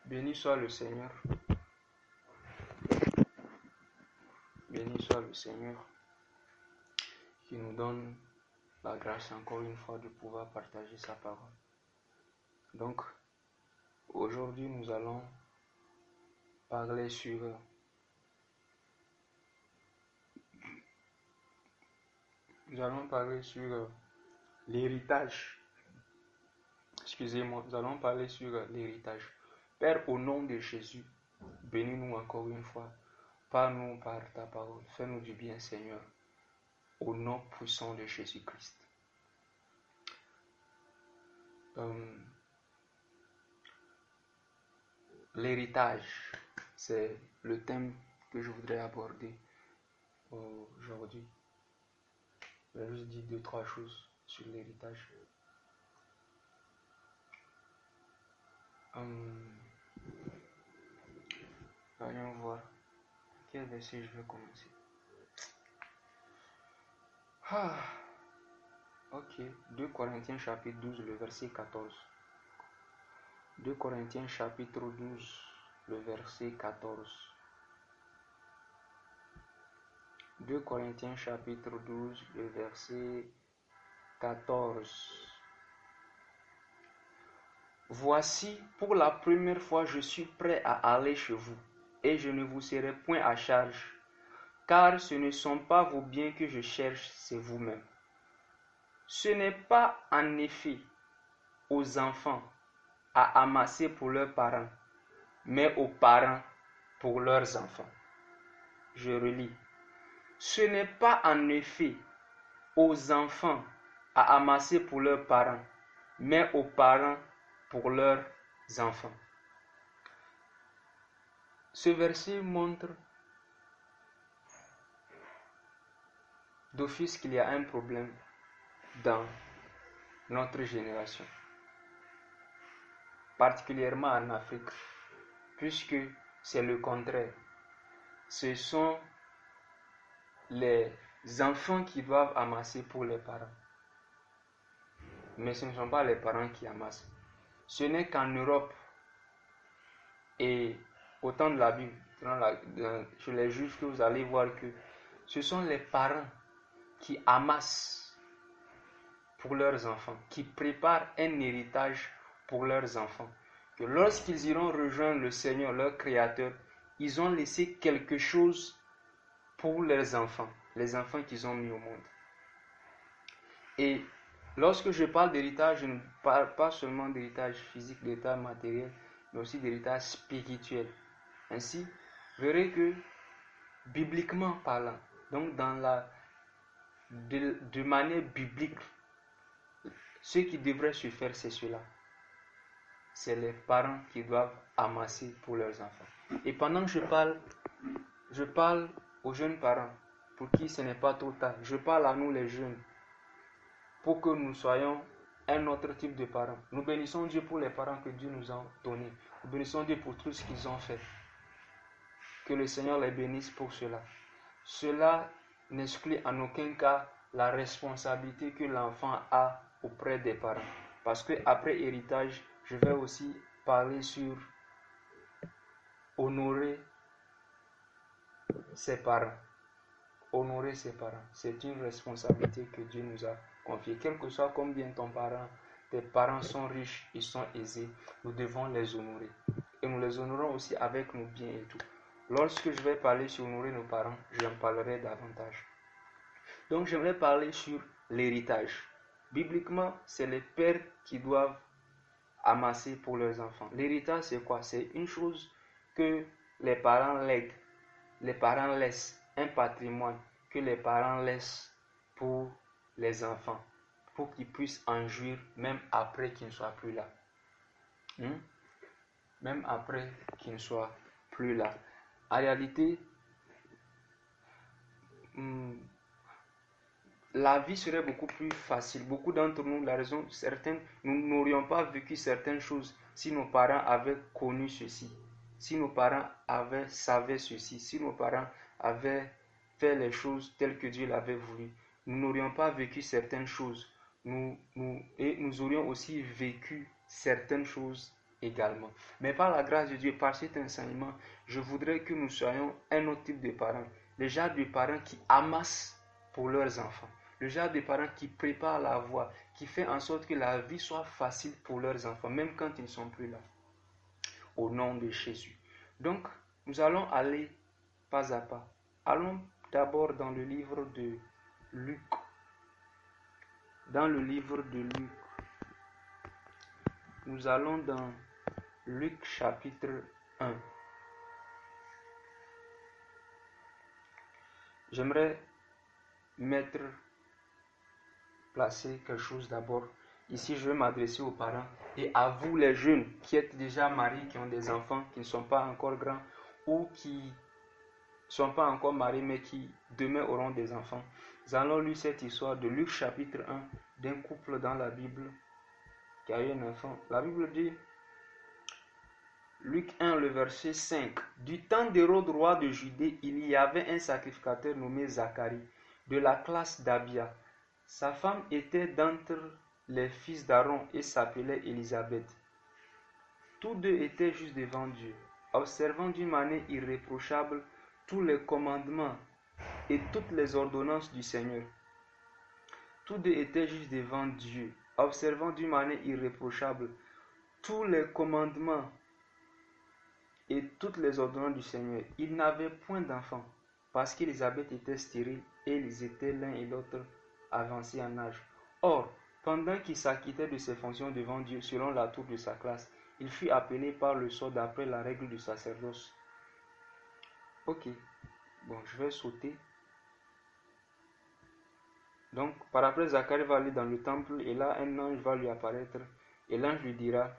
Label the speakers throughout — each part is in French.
Speaker 1: Béni soit le Seigneur. Béni soit le Seigneur qui nous donne la grâce encore une fois de pouvoir partager sa parole. Donc, aujourd'hui, nous allons parler sur l'héritage. Excusez-moi, nous allons parler sur l'héritage. Père, au nom de Jésus, bénis-nous encore une fois. Parle-nous par ta parole. Fais-nous du bien, Seigneur. Au nom puissant de Jésus-Christ. L'héritage, c'est le thème que je voudrais aborder aujourd'hui. Je vais juste dire 2-3 choses sur l'héritage. Voyons voir. Quel verset je vais commencer? Ok. 2 Corinthiens chapitre 12, le verset 14. 2 Corinthiens chapitre 12, le verset 14. 2 Corinthiens chapitre 12, le verset 14. Voici, pour la première fois, je suis prêt à aller chez vous, et je ne vous serai point à charge, car ce ne sont pas vos biens que je cherche, c'est vous-même. Ce n'est pas en effet aux enfants à amasser pour leurs parents, mais aux parents pour leurs enfants. Je relis. Ce n'est pas en effet aux enfants à amasser pour leurs parents, mais aux parents pour leurs enfants. Ce verset montre d'office qu'il y a un problème dans notre génération, particulièrement en Afrique, puisque c'est le contraire. Ce sont les enfants qui doivent amasser pour les parents, mais ce ne sont pas les parents qui amassent. Ce n'est qu'en Europe et au temps de la Bible, chez les Juifs, que vous allez voir que ce sont les parents qui amassent pour leurs enfants, qui préparent un héritage pour leurs enfants. Que lorsqu'ils iront rejoindre le Seigneur, leur Créateur, ils ont laissé quelque chose pour leurs enfants, les enfants qu'ils ont mis au monde. Et lorsque je parle d'héritage, je ne parle pas seulement d'héritage physique, d'héritage matériel, mais aussi d'héritage spirituel. Ainsi, vous verrez que, bibliquement parlant, donc de manière biblique, ce qui devrait se faire, c'est cela. C'est les parents qui doivent amasser pour leurs enfants. Et pendant que je parle aux jeunes parents, pour qui ce n'est pas trop tard. Je parle à nous les jeunes, pour que nous soyons un autre type de parents. Nous bénissons Dieu pour les parents que Dieu nous a donnés. Nous bénissons Dieu pour tout ce qu'ils ont fait. Que le Seigneur les bénisse pour cela. Cela n'exclut en aucun cas la responsabilité que l'enfant a auprès des parents. Parce que après héritage, je vais aussi parler sur honorer ses parents. Honorer ses parents, c'est une responsabilité que Dieu nous a confiée. Quel que soit combien tes parents sont riches, ils sont aisés, nous devons les honorer. Et nous les honorons aussi avec nos biens et tout. Lorsque je vais parler sur honorer nos parents, j'en parlerai davantage. Donc j'aimerais parler sur l'héritage. Bibliquement, c'est les pères qui doivent amasser pour leurs enfants. L'héritage, c'est quoi? C'est une chose que les parents lèguent, les parents laissent, un patrimoine que les parents laissent pour les enfants, pour qu'ils puissent en jouir même après qu'ils ne soient plus là. Même après qu'ils ne soient plus là. En réalité, la vie serait beaucoup plus facile. Beaucoup d'entre nous, la raison certaine, nous n'aurions pas vécu certaines choses si nos parents avaient connu ceci, si nos parents savaient ceci, si nos parents avaient fait les choses telles que Dieu l'avait voulu. Nous n'aurions pas vécu certaines choses. Et nous aurions aussi vécu certaines choses également. Mais par la grâce de Dieu, par cet enseignement, je voudrais que nous soyons un autre type de parents. Le genre de parents qui amassent pour leurs enfants. Le genre de parents qui préparent la voie, qui fait en sorte que la vie soit facile pour leurs enfants, même quand ils ne sont plus là. Au nom de Jésus. Donc, nous allons aller pas à pas. Allons d'abord dans le livre de Luc. Dans le livre de Luc, nous allons dans Luc chapitre 1. J'aimerais placer quelque chose d'abord. Ici, je vais m'adresser aux parents et à vous les jeunes qui êtes déjà mariés, qui ont des enfants, qui ne sont pas encore grands ou qui ne sont pas encore mariés mais qui demain auront des enfants. Nous allons lire cette histoire de Luc chapitre 1 d'un couple dans la Bible qui a eu un enfant. La Bible dit, Luc 1, le verset 5. Du temps d'Hérode, roi de Judée, il y avait un sacrificateur nommé Zacharie, de la classe d'Abia. Sa femme était d'entre les fils d'Aaron et s'appelait Élisabeth. Tous deux étaient justes devant Dieu, observant d'une manière irréprochable tous les commandements et toutes les ordonnances du Seigneur. Tous deux étaient justes devant Dieu, observant d'une manière irréprochable tous les commandements et toutes les ordonnances du Seigneur. Ils n'avaient point d'enfants, parce qu'Élisabeth était stérile et ils étaient l'un et l'autre avancés en âge. Or, pendant qu'il s'acquittait de ses fonctions devant Dieu selon la tour de sa classe, il fut appelé par le sort d'après la règle du sacerdoce. Ok, bon, je vais sauter. Donc, par après, Zacharie va aller dans le temple et là, un ange va lui apparaître et l'ange lui dira,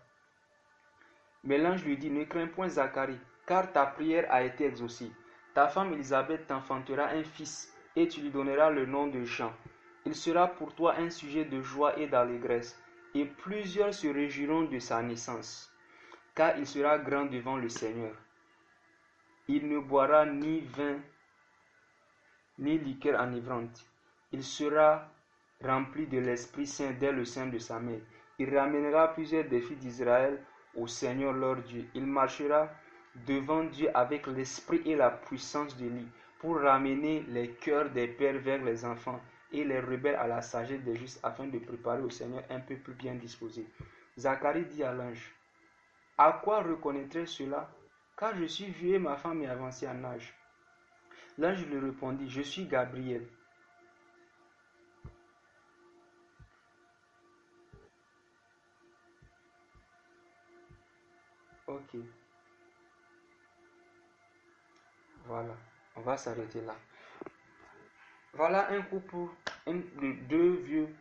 Speaker 1: mais l'ange lui dit, ne crains point Zacharie, car ta prière a été exaucée. Ta femme Élisabeth t'enfantera un fils et tu lui donneras le nom de Jean. Il sera pour toi un sujet de joie et d'allégresse, et plusieurs se réjouiront de sa naissance, car il sera grand devant le Seigneur. Il ne boira ni vin, ni liqueur enivrante. Il sera rempli de l'Esprit Saint dès le sein de sa mère. Il ramènera plusieurs des filles d'Israël au Seigneur leur Dieu. Il marchera devant Dieu avec l'esprit et la puissance de lui, pour ramener les cœurs des pères vers les enfants et les rebelles à la sagesse des justes, afin de préparer au Seigneur un peuple bien disposé. Zacharie dit à l'ange, à quoi reconnaîtrai cela, car je suis vieux et ma femme est avancée en âge. L'ange lui répondit, je suis Gabriel. Ok. Voilà. On va s'arrêter là. Voilà un couple de deux vieux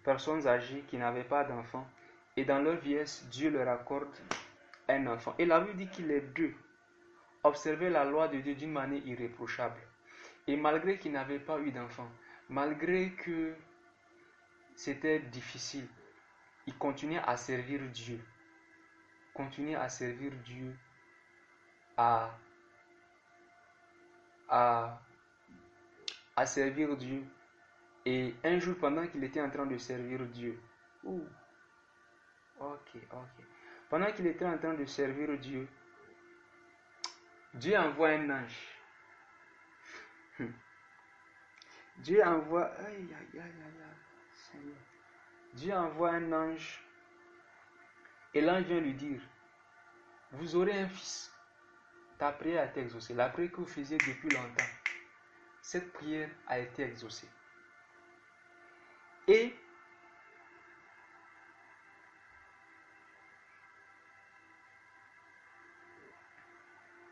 Speaker 1: personnes âgées qui n'avaient pas d'enfants. Et dans leur vieillesse, Dieu leur accorde un enfant. Et la Bible dit qu'ils les deux observaient la loi de Dieu d'une manière irréprochable. Et malgré qu'ils n'avaient pas eu d'enfants, malgré que c'était difficile, ils continuaient à servir Dieu. Continuaient à servir Dieu, à servir Dieu. Et un jour, pendant qu'il était en train de servir Dieu, pendant qu'il était en train de servir Dieu, Dieu envoie un ange. Dieu envoie, Seigneur. Dieu envoie un ange et l'ange vient lui dire, vous aurez un fils. Ta prière a été exaucée. La prière que vous faisiez depuis longtemps, cette prière a été exaucée. Et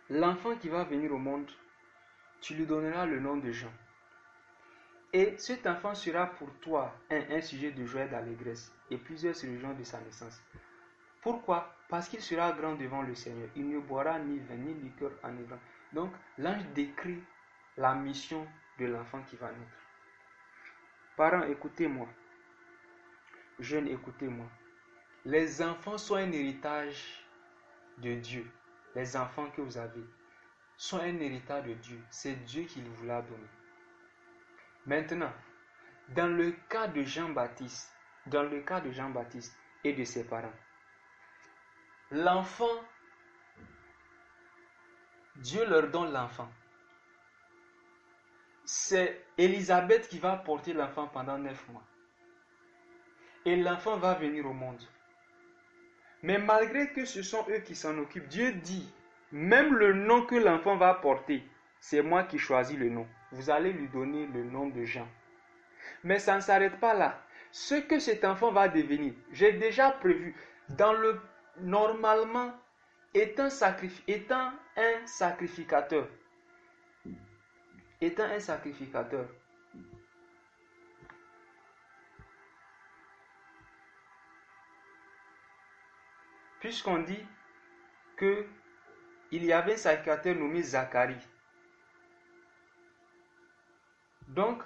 Speaker 1: l'enfant qui va venir au monde, tu lui donneras le nom de Jean. Et cet enfant sera pour toi un sujet de joie et d'allégresse, et plusieurs se réjouiront de sa naissance. Pourquoi? Parce qu'il sera grand devant le Seigneur. Il ne boira ni vin, ni liqueur enivrante. Donc, l'ange décrit la mission de l'enfant qui va naître. Parents, écoutez-moi. Jeunes, écoutez-moi. Les enfants sont un héritage de Dieu. Les enfants que vous avez sont un héritage de Dieu. C'est Dieu qui vous l'a donné. Maintenant, dans le cas de Jean-Baptiste et de ses parents, L'enfant, Dieu leur donne l'enfant. C'est Élisabeth qui va porter l'enfant pendant 9 mois. Et l'enfant va venir au monde. Mais malgré que ce sont eux qui s'en occupent, Dieu dit, même le nom que l'enfant va porter, c'est moi qui choisis le nom. Vous allez lui donner le nom de Jean. Mais ça ne s'arrête pas là. Ce que cet enfant va devenir, j'ai déjà prévu. Normalement, étant un sacrificateur, puisqu'on dit que il y avait un sacrificateur nommé Zacharie. Donc,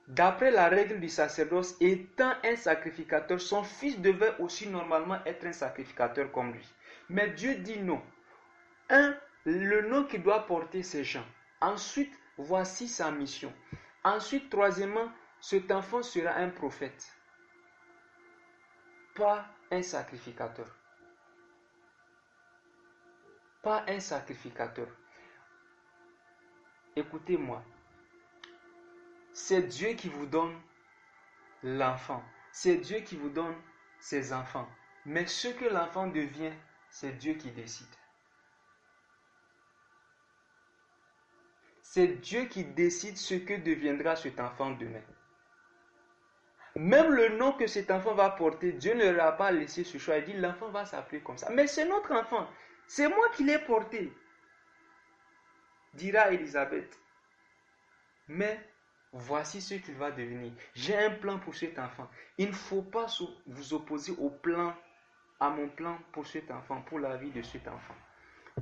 Speaker 1: d'après la règle du sacerdoce, étant un sacrificateur, son fils devait aussi normalement être un sacrificateur comme lui. Mais Dieu dit non. Le nom qu'il doit porter, c'est Jean. Ensuite, voici sa mission. Ensuite, troisièmement, cet enfant sera un prophète, pas un sacrificateur. Pas un sacrificateur. Écoutez-moi, c'est Dieu qui vous donne l'enfant. C'est Dieu qui vous donne ses enfants. Mais ce que l'enfant devient, c'est Dieu qui décide. C'est Dieu qui décide ce que deviendra cet enfant demain. Même le nom que cet enfant va porter, Dieu ne leur a pas laissé ce choix. Il dit, l'enfant va s'appeler comme ça. Mais c'est notre enfant. C'est moi qui l'ai porté, dira Élisabeth. Mais voici ce qu'il va devenir. J'ai un plan pour cet enfant. Il ne faut pas vous opposer à mon plan pour cet enfant, pour la vie de cet enfant.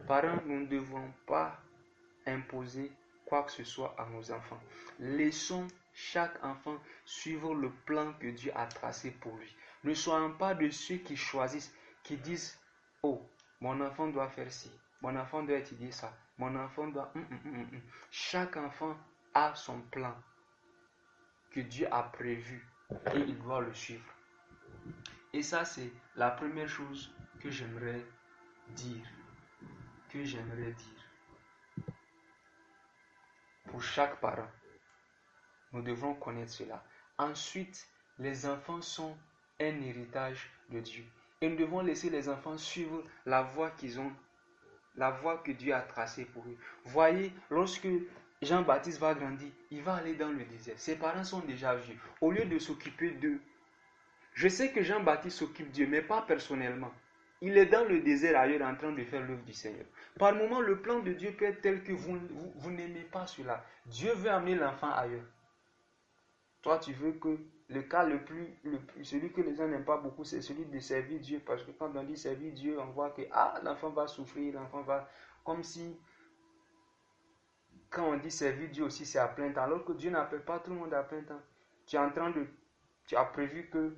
Speaker 1: Parents, nous ne devons pas imposer quoi que ce soit à nos enfants. Laissons chaque enfant suivre le plan que Dieu a tracé pour lui. Ne soyons pas de ceux qui choisissent, qui disent, oh, mon enfant doit faire ci, mon enfant doit étudier ça, mon enfant doit... Chaque enfant a son plan que Dieu a prévu et il doit le suivre. Et ça, c'est la première chose que j'aimerais dire. Pour chaque parent, nous devons connaître cela. Ensuite, les enfants sont un héritage de Dieu. Et nous devons laisser les enfants suivre la voie que Dieu a tracée pour eux. Voyez, lorsque Jean-Baptiste va grandir, il va aller dans le désert. Ses parents sont déjà vieux. Au lieu de s'occuper d'eux, je sais que Jean-Baptiste s'occupe d'eux, mais pas personnellement. Il est dans le désert ailleurs en train de faire l'œuvre du Seigneur. Par moment, le plan de Dieu peut être tel que vous n'aimez pas cela. Dieu veut amener l'enfant ailleurs. Toi, tu veux que le cas celui que les gens n'aiment pas beaucoup, c'est celui de servir Dieu. Parce que quand on dit servir Dieu, on voit que l'enfant va souffrir, l'enfant va... Comme si, quand on dit servir Dieu aussi, c'est à plein temps. Alors que Dieu n'appelle pas tout le monde à plein temps. Tu as prévu que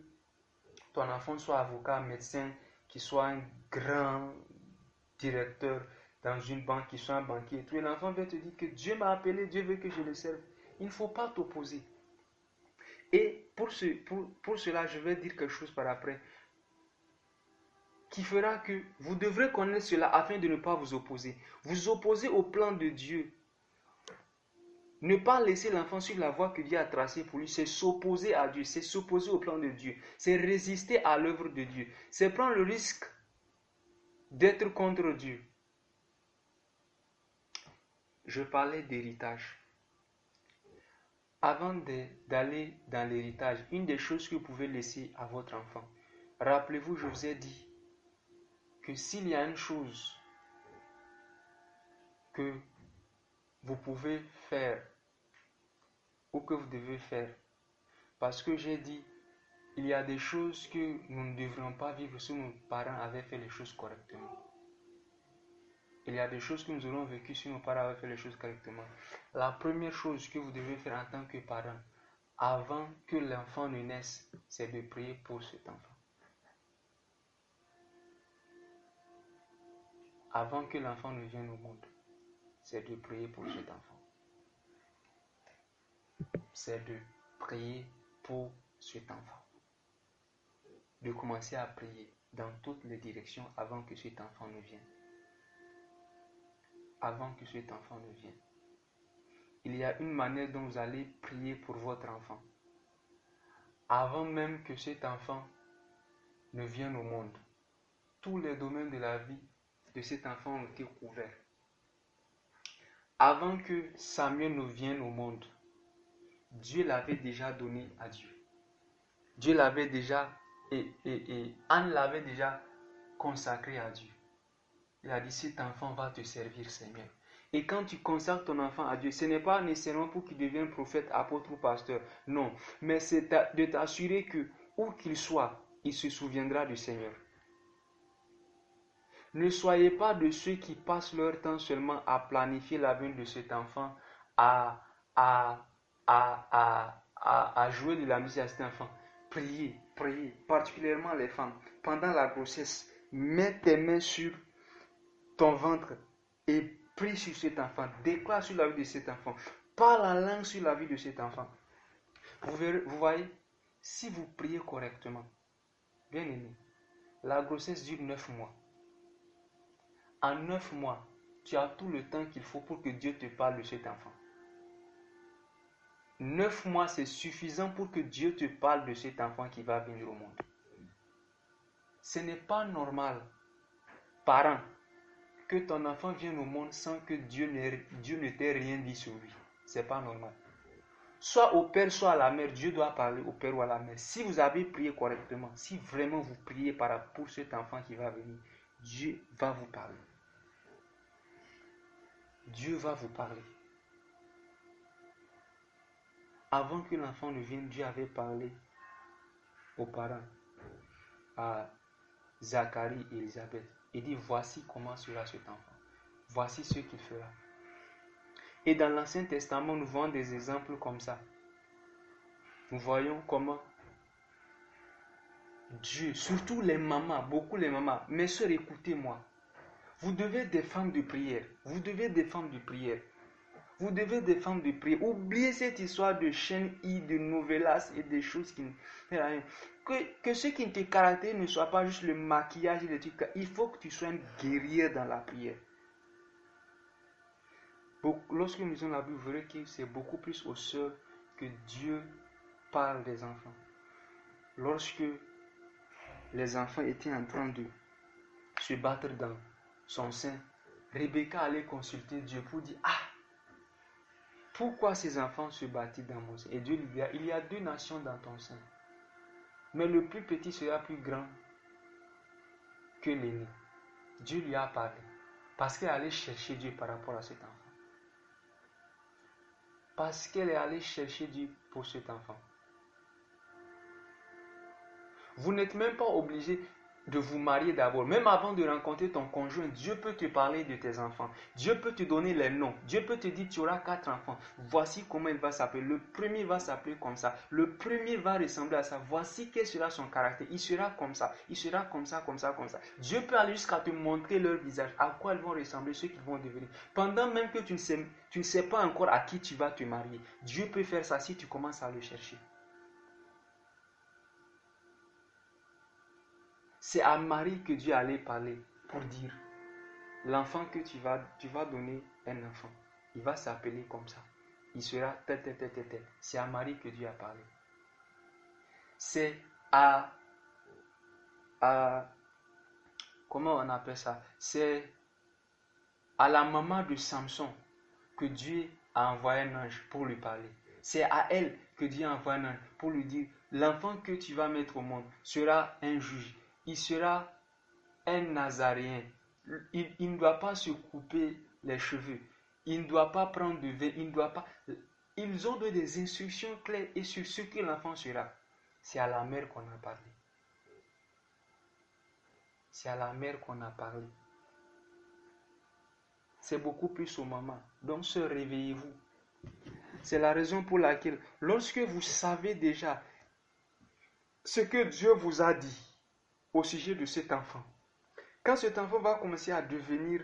Speaker 1: ton enfant soit avocat, médecin, qu'il soit un grand directeur dans une banque, qu'il soit un banquier. Et l'enfant va te dire que Dieu m'a appelé, Dieu veut que je le serve. Il ne faut pas t'opposer. Et pour cela, je vais dire quelque chose par après, qui fera que vous devrez connaître cela afin de ne pas vous opposer. Vous opposer au plan de Dieu. Ne pas laisser l'enfant suivre la voie que Dieu a tracée pour lui, c'est s'opposer à Dieu, c'est s'opposer au plan de Dieu, c'est résister à l'œuvre de Dieu, c'est prendre le risque d'être contre Dieu. Je parlais d'héritage. Avant d'aller dans l'héritage, une des choses que vous pouvez laisser à votre enfant, rappelez-vous, je vous ai dit que s'il y a une chose que vous pouvez faire ou que vous devez faire, parce que j'ai dit, il y a des choses que nous ne devrions pas vivre si nos parents avaient fait les choses correctement. Il y a des choses que nous aurons vécues si nos parents avaient fait les choses correctement. La première chose que vous devez faire en tant que parent, avant que l'enfant ne naisse, c'est de prier pour cet enfant. Avant que l'enfant ne vienne au monde, c'est de prier pour cet enfant. C'est de prier pour cet enfant. de commencer à prier dans toutes les directions avant que cet enfant ne vienne. Avant que cet enfant ne vienne. Il y a une manière dont vous allez prier pour votre enfant. Avant même que cet enfant ne vienne au monde. Tous les domaines de la vie de cet enfant ont été couverts. Avant que Samuel ne vienne au monde, Dieu l'avait déjà donné à Dieu. Dieu l'avait déjà, et Anne l'avait déjà consacré à Dieu. Il a dit, cet enfant va te servir, Seigneur. Et quand tu consacres ton enfant à Dieu, ce n'est pas nécessairement pour qu'il devienne prophète, apôtre ou pasteur. Non, mais c'est de t'assurer que, où qu'il soit, il se souviendra du Seigneur. Ne soyez pas de ceux qui passent leur temps seulement à planifier l'avenir de cet enfant, à jouer de la musique à cet enfant. Priez, particulièrement les femmes. Pendant la grossesse, mets tes mains sur ton ventre et prie sur cet enfant. Déclare sur la vie de cet enfant. Parle en langue sur la vie de cet enfant. Vous voyez, si vous priez correctement, bien aimé, la grossesse dure 9 mois. En 9 mois, tu as tout le temps qu'il faut pour que Dieu te parle de cet enfant. 9 mois, c'est suffisant pour que Dieu te parle de cet enfant qui va venir au monde. Ce n'est pas normal, parent, que ton enfant vienne au monde sans que Dieu ne t'ait rien dit sur lui. Ce n'est pas normal. Soit au père, soit à la mère, Dieu doit parler au père ou à la mère. Si vous avez prié correctement, si vraiment vous priez pour cet enfant qui va venir, Dieu va vous parler. Dieu va vous parler. Avant que l'enfant ne vienne, Dieu avait parlé aux parents, à Zacharie et Élisabeth. Il dit, voici comment sera cet enfant. Voici ce qu'il fera. Et dans l'Ancien Testament, nous voyons des exemples comme ça. Nous voyons comment Dieu, surtout les mamans, beaucoup les mamans, mes soeurs, écoutez-moi. Vous devez des femmes de prière. Vous devez des femmes de prière. Vous devez des femmes de prière. Oubliez cette histoire de chaîne I, de novelas et des choses qui ne servent à rien. Que ce qui te caractérise ne soit pas juste le maquillage et les trucs. Il faut que tu sois une guerrière dans la prière. Lorsque nous lisons la Bible, vous verrez que c'est beaucoup plus aux sœurs que Dieu parle des enfants. Lorsque les enfants étaient en train de se battre dans son sein, Rebecca allait consulter Dieu pour dire, pourquoi ces enfants se battent dans mon sein? Et Dieu lui dit, il y a 2 nations dans ton sein. Mais le plus petit sera plus grand que l'aîné. Dieu lui a parlé. Parce qu'elle allait chercher Dieu par rapport à cet enfant. Parce qu'elle est allée chercher Dieu pour cet enfant. Vous n'êtes même pas obligé de vous marier d'abord. Même avant de rencontrer ton conjoint, Dieu peut te parler de tes enfants. Dieu peut te donner les noms. Dieu peut te dire, tu auras 4 enfants. Voici comment il va s'appeler. Le premier va s'appeler comme ça. Le premier va ressembler à ça. Voici quel sera son caractère. Il sera comme ça. Il sera comme ça, comme ça, comme ça. Dieu peut aller jusqu'à te montrer leur visage. À quoi ils vont ressembler, ce qu'ils vont devenir. Pendant même que tu ne sais pas encore à qui tu vas te marier. Dieu peut faire ça si tu commences à le chercher. C'est à Marie que Dieu allait parler pour dire, l'enfant que tu vas donner un enfant. Il va s'appeler comme ça. Il sera tel. C'est à Marie que Dieu a parlé. C'est à comment on appelle ça? C'est à la maman de Samson que Dieu a envoyé un ange pour lui parler. C'est à elle que Dieu a envoyé un ange pour lui dire, l'enfant que tu vas mettre au monde sera un juge. Il sera un Nazaréen. Il ne doit pas se couper les cheveux. Il ne doit pas prendre de vin. Il ne doit pas... Ils ont donné des instructions claires et sur ce que l'enfant sera. C'est à la mère qu'on a parlé. C'est à la mère qu'on a parlé. C'est beaucoup plus aux mamans. Donc, sœurs, réveillez-vous. C'est la raison pour laquelle, lorsque vous savez déjà ce que Dieu vous a dit au sujet de cet enfant, quand cet enfant va commencer à devenir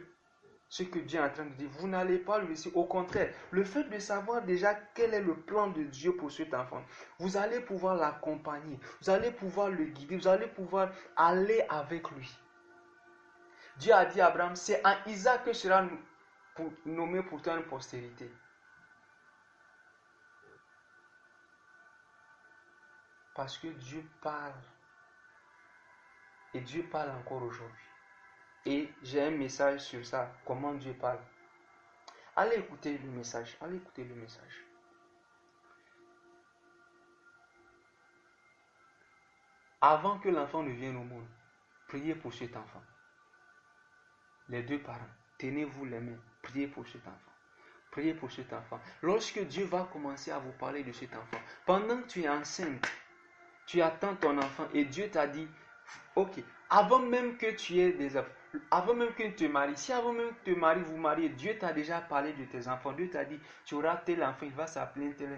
Speaker 1: ce que Dieu est en train de dire. Vous n'allez pas le laisser. Au contraire, le fait de savoir déjà quel est le plan de Dieu pour cet enfant, vous allez pouvoir l'accompagner, vous allez pouvoir le guider, vous allez pouvoir aller avec lui. Dieu a dit à Abraham, c'est en Isaac que sera nommé pour toi une postérité. Parce que Dieu parle. Et Dieu parle encore aujourd'hui. Et j'ai un message sur ça, comment Dieu parle. Allez écouter le message. Allez écouter le message. Avant que l'enfant ne vienne au monde, priez pour cet enfant. Les deux parents, tenez-vous les mains, priez pour cet enfant. Priez pour cet enfant. Lorsque Dieu va commencer à vous parler de cet enfant, pendant que tu es enceinte, tu attends ton enfant et Dieu t'a dit, ok, avant même que tu aies des enfants, avant même que tu te maries, si avant même que tu te maries, vous mariez, Dieu t'a déjà parlé de tes enfants. Dieu t'a dit, tu auras tel enfant, il va s'appeler tel.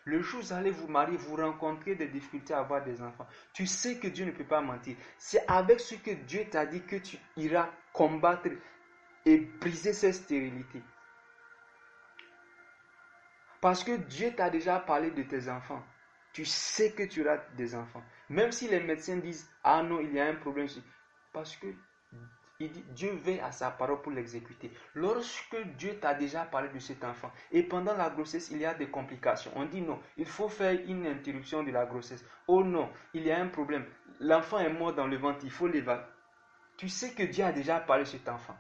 Speaker 1: Le jour où vous allez vous marier, vous rencontrez des difficultés à avoir des enfants. Tu sais que Dieu ne peut pas mentir. C'est avec ce que Dieu t'a dit que tu iras combattre et briser cette stérilité. Parce que Dieu t'a déjà parlé de tes enfants. Tu sais que tu auras des enfants. Même si les médecins disent, ah non, il y a un problème. Parce que Dieu veille à sa parole pour l'exécuter. Lorsque Dieu t'a déjà parlé de cet enfant, et pendant la grossesse, il y a des complications. On dit non, il faut faire une interruption de la grossesse. Oh non, il y a un problème. L'enfant est mort dans le ventre, il faut l'évacuer. Tu sais que Dieu a déjà parlé de cet enfant.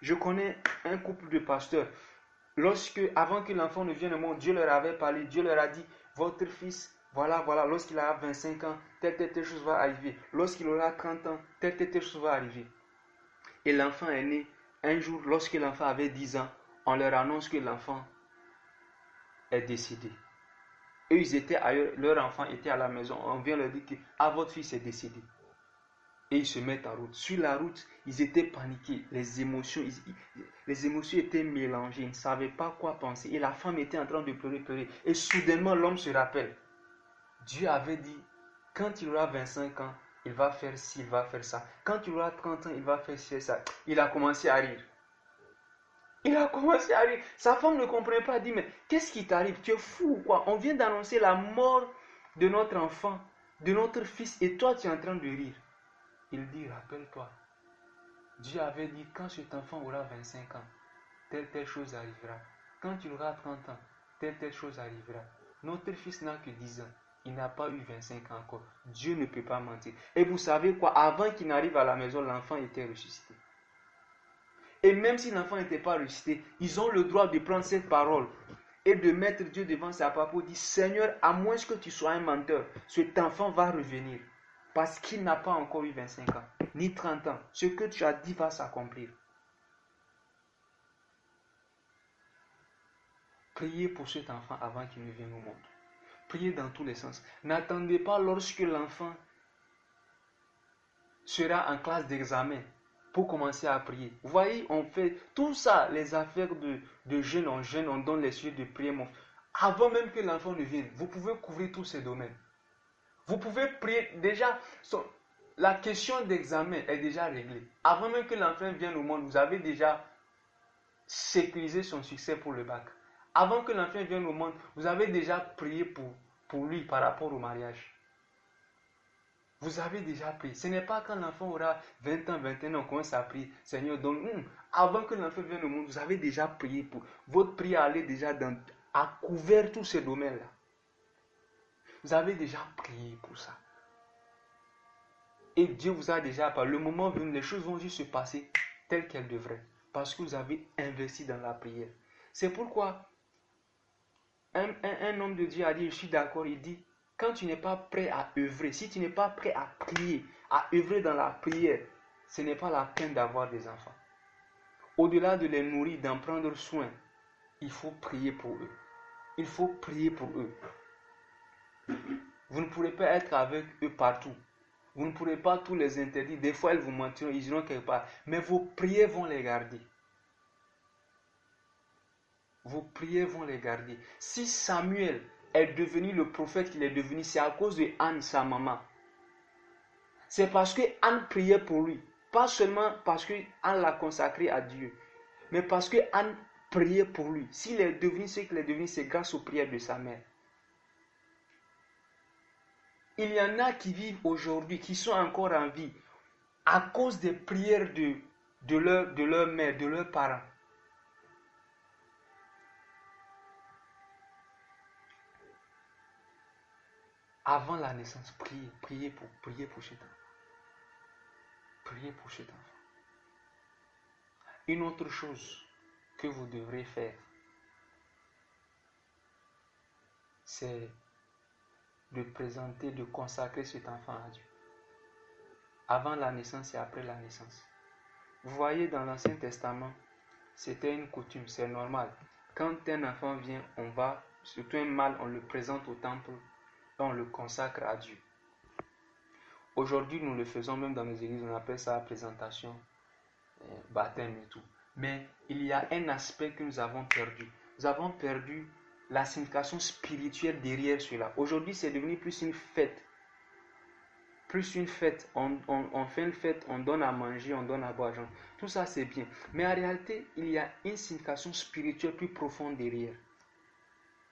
Speaker 1: Je connais un couple de pasteurs. Avant que l'enfant ne vienne au monde, Dieu leur avait parlé. Dieu leur a dit, votre fils, voilà, lorsqu'il aura 25 ans, telle chose va arriver. Lorsqu'il aura 30 ans, telle chose va arriver. Et l'enfant est né. Un jour, lorsque l'enfant avait 10 ans, on leur annonce que l'enfant est décédé. Eux, ils étaient ailleurs, leur enfant était à la maison. On vient leur dire que votre fils est décédé. Et ils se mettent en route. Sur la route, ils étaient paniqués. Les émotions étaient mélangées. Ils ne savaient pas quoi penser. Et la femme était en train de pleurer. Et soudainement, l'homme se rappelle. Dieu avait dit, quand il aura 25 ans, il va faire ci, il va faire ça. Quand il aura 30 ans, il va faire ci, ça. Il a commencé à rire. Sa femme ne comprenait pas. Elle dit, mais qu'est-ce qui t'arrive? Tu es fou ou quoi? On vient d'annoncer la mort de notre enfant, de notre fils, et toi, tu es en train de rire. Il dit, rappelle-toi, Dieu avait dit, quand cet enfant aura 25 ans, telle chose arrivera. Quand il aura 30 ans, telle chose arrivera. Notre fils n'a que 10 ans. Il n'a pas eu 25 ans encore. Dieu ne peut pas mentir. Et vous savez quoi? Avant qu'il n'arrive à la maison, l'enfant était ressuscité. Et même si l'enfant n'était pas ressuscité, ils ont le droit de prendre cette parole et de mettre Dieu devant sa part pour dire, Seigneur, à moins que tu sois un menteur, cet enfant va revenir. Parce qu'il n'a pas encore eu 25 ans, ni 30 ans. Ce que tu as dit va s'accomplir. Priez pour cet enfant avant qu'il ne vienne au monde. Priez dans tous les sens. N'attendez pas lorsque l'enfant sera en classe d'examen pour commencer à prier. Vous voyez, on fait tout ça, les affaires de jeûne en jeûne, on donne les sujets de prière. Avant même que l'enfant ne vienne, vous pouvez couvrir tous ces domaines. Vous pouvez prier déjà, la question d'examen est déjà réglée. Avant même que l'enfant vienne au monde, vous avez déjà sécurisé son succès pour le bac. Avant que l'enfant vienne au monde, vous avez déjà prié pour lui par rapport au mariage. Vous avez déjà prié. Ce n'est pas quand l'enfant aura 20 ans, 21 ans, on commence à prier. Seigneur, donne-nous. Avant que l'enfant vienne au monde, vous avez déjà prié pour. Votre prière allait déjà à couvert tous ces domaines-là. Vous avez déjà prié pour ça. Et Dieu vous a déjà parlé. Le moment venu, les choses vont juste se passer telles qu'elles devraient. Parce que vous avez investi dans la prière. C'est pourquoi un homme de Dieu a dit, je suis d'accord, il dit, quand tu n'es pas prêt à œuvrer, si tu n'es pas prêt à prier, à œuvrer dans la prière, ce n'est pas la peine d'avoir des enfants. Au-delà de les nourrir, d'en prendre soin, il faut prier pour eux. Il faut prier pour eux. Vous ne pourrez pas être avec eux partout. Vous ne pourrez pas tous les interdire. Des fois, ils vous mentiront, ils iront quelque part. Mais vos prières vont les garder. Vos prières vont les garder. Si Samuel est devenu le prophète qu'il est devenu, c'est à cause de Anne, sa maman. C'est parce que Anne priait pour lui. Pas seulement parce que Anne l'a consacré à Dieu. mais parce que Anne priait pour lui. S'il est devenu ce qu'il est devenu, c'est grâce aux prières de sa mère. Il y en a qui vivent aujourd'hui, qui sont encore en vie, à cause des prières de leur mère, de leurs parents. Avant la naissance, priez pour cet enfant. Priez pour cet enfant. Une autre chose que vous devrez faire, c'est de présenter, de consacrer cet enfant à Dieu. Avant la naissance et après la naissance. Vous voyez, dans l'Ancien Testament, c'était une coutume, c'est normal. Quand un enfant vient, on va, surtout un mâle, on le présente au temple et on le consacre à Dieu. Aujourd'hui, nous le faisons même dans nos églises, on appelle ça présentation, baptême et tout. Mais il y a un aspect que nous avons perdu. Nous avons perdu la signification spirituelle derrière cela. Aujourd'hui, c'est devenu plus une fête. Plus une fête. On fait une fête, on donne à manger, on donne à boire. Tout ça, c'est bien. Mais en réalité, il y a une signification spirituelle plus profonde derrière.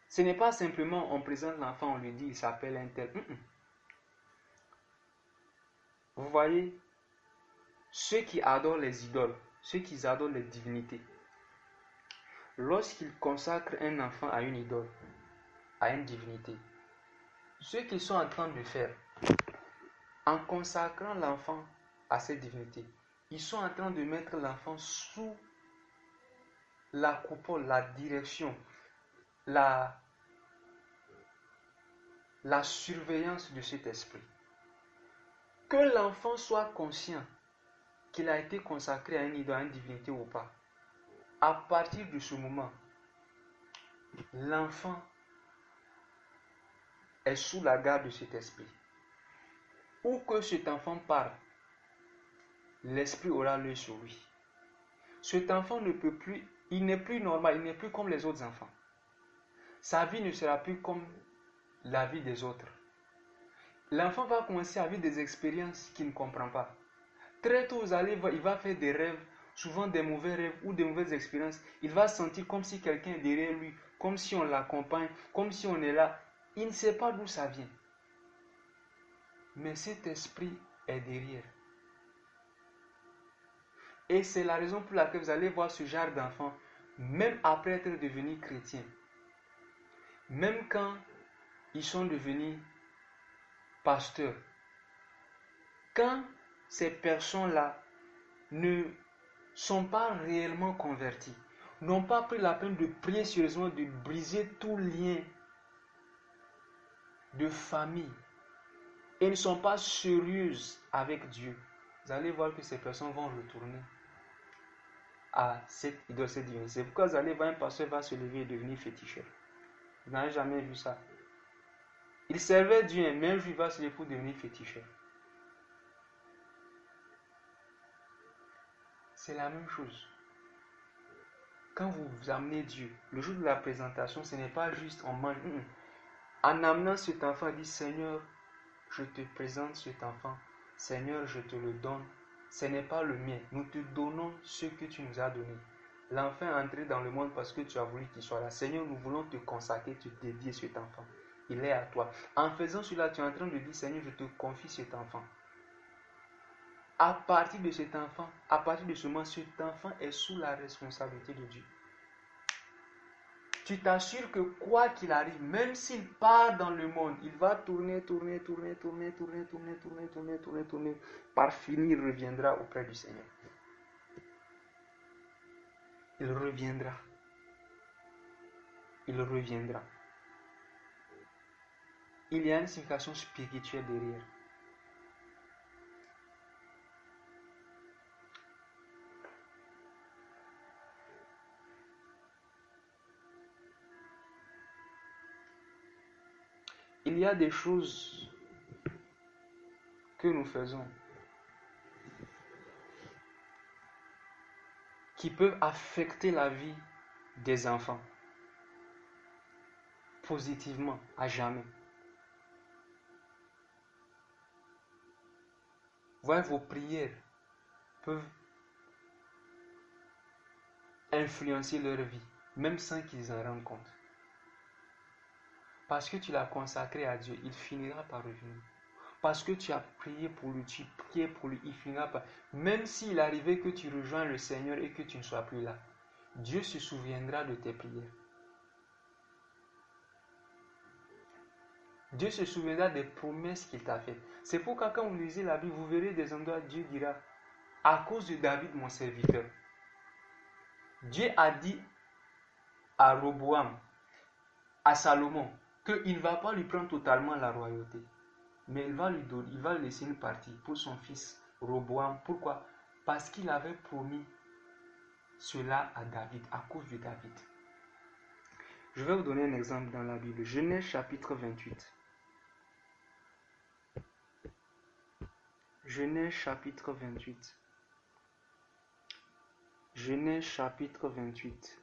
Speaker 1: Ce n'est pas simplement on présente l'enfant, on lui dit il s'appelle un tel. Vous voyez, ceux qui adorent les idoles, ceux qui adorent les divinités, lorsqu'ils consacrent un enfant à une idole, à une divinité, ce qu'ils sont en train de faire, en consacrant l'enfant à cette divinité, ils sont en train de mettre l'enfant sous la coupole, la direction, la surveillance de cet esprit. Que l'enfant soit conscient qu'il a été consacré à une idole, à une divinité ou pas, à partir de ce moment, l'enfant est sous la garde de cet esprit. Où que cet enfant parle, l'esprit aura l'œil sur lui. Cet enfant ne peut plus, il n'est plus normal, il n'est plus comme les autres enfants. Sa vie ne sera plus comme la vie des autres. L'enfant va commencer à vivre des expériences qu'il ne comprend pas. Très tôt, vous allez voir, il va faire des rêves, souvent des mauvais rêves ou des mauvaises expériences. Il va sentir comme si quelqu'un est derrière lui, comme si on l'accompagne, comme si on est là. Il ne sait pas d'où ça vient. Mais cet esprit est derrière. Et c'est la raison pour laquelle vous allez voir ce genre d'enfants, même après être devenus chrétiens, même quand ils sont devenus pasteurs, quand ces personnes-là ne sont pas réellement convertis, n'ont pas pris la peine de prier sérieusement, de briser tout lien de famille et ne sont pas sérieuses avec Dieu, vous allez voir que ces personnes vont retourner à cette idole, cette divinité. C'est pourquoi vous allez voir un pasteur va se lever et devenir féticheur. Vous n'avez jamais vu ça. Il servait Dieu, mais un jour il va se lever pour devenir féticheur. C'est la même chose. Quand vous amenez Dieu, le jour de la présentation, ce n'est pas juste on mange. En amenant cet enfant, il dit Seigneur, je te présente cet enfant. Seigneur, je te le donne. Ce n'est pas le mien. Nous te donnons ce que tu nous as donné. L'enfant est entré dans le monde parce que tu as voulu qu'il soit là. Seigneur, nous voulons te consacrer, te dédier cet enfant. Il est à toi. En faisant cela, tu es en train de dire Seigneur, je te confie cet enfant. À partir de cet enfant, à partir de ce moment, cet enfant est sous la responsabilité de Dieu. Tu t'assures que quoi qu'il arrive, même s'il part dans le monde, il va tourner. Par finir, il reviendra auprès du Seigneur. Il reviendra. Il reviendra. Il y a une signification spirituelle derrière. Il y a des choses que nous faisons qui peuvent affecter la vie des enfants positivement, à jamais. Voyez, vos prières peuvent influencer leur vie, même sans qu'ils en rendent compte. Parce que tu l'as consacré à Dieu, il finira par revenir. Parce que tu as prié pour lui, tu priais pour lui, il finira par... Même s'il arrivait que tu rejoins le Seigneur et que tu ne sois plus là, Dieu se souviendra de tes prières. Dieu se souviendra des promesses qu'il t'a faites. C'est pourquoi quand vous lisez la Bible, vous verrez des endroits où Dieu dira, à cause de David, mon serviteur, Dieu a dit à Roboam, à Salomon, qu'il ne va pas lui prendre totalement la royauté, mais il va lui laisser une partie pour son fils Roboam. Pourquoi? Parce qu'il avait promis cela à David, à cause de David. Je vais vous donner un exemple dans la Bible. Genèse chapitre 28. Genèse chapitre 28. Genèse chapitre 28.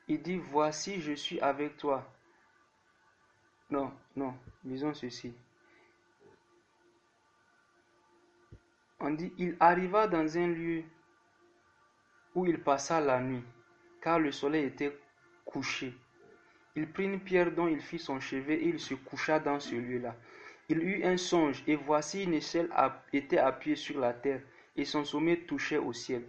Speaker 1: Il dit, voici, je suis avec toi. Non, lisons ceci. On dit, il arriva dans un lieu où il passa la nuit, car le soleil était couché. Il prit une pierre dont il fit son chevet et il se coucha dans ce lieu-là. Il eut un songe, et voici une échelle était appuyée sur la terre, et son sommet touchait au ciel.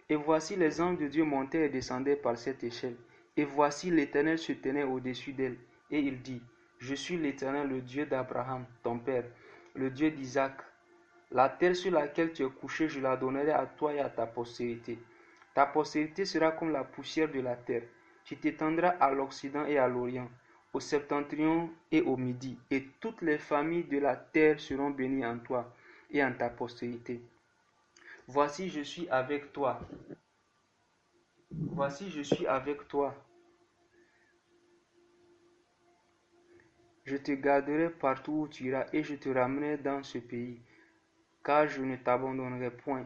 Speaker 1: Et voici les anges de Dieu montaient et descendaient par cette échelle. Et voici l'Éternel se tenait au-dessus d'elle. Et il dit, je suis l'Éternel, le Dieu d'Abraham, ton père, le Dieu d'Isaac. La terre sur laquelle tu es couché, je la donnerai à toi et à ta postérité. Ta postérité sera comme la poussière de la terre. Tu t'étendras à l'Occident et à l'Orient, au septentrion et au Midi, et toutes les familles de la terre seront bénies en toi et en ta postérité. Voici, je suis avec toi. Voici, je suis avec toi. Je te garderai partout où tu iras et je te ramènerai dans ce pays, car je ne t'abandonnerai point,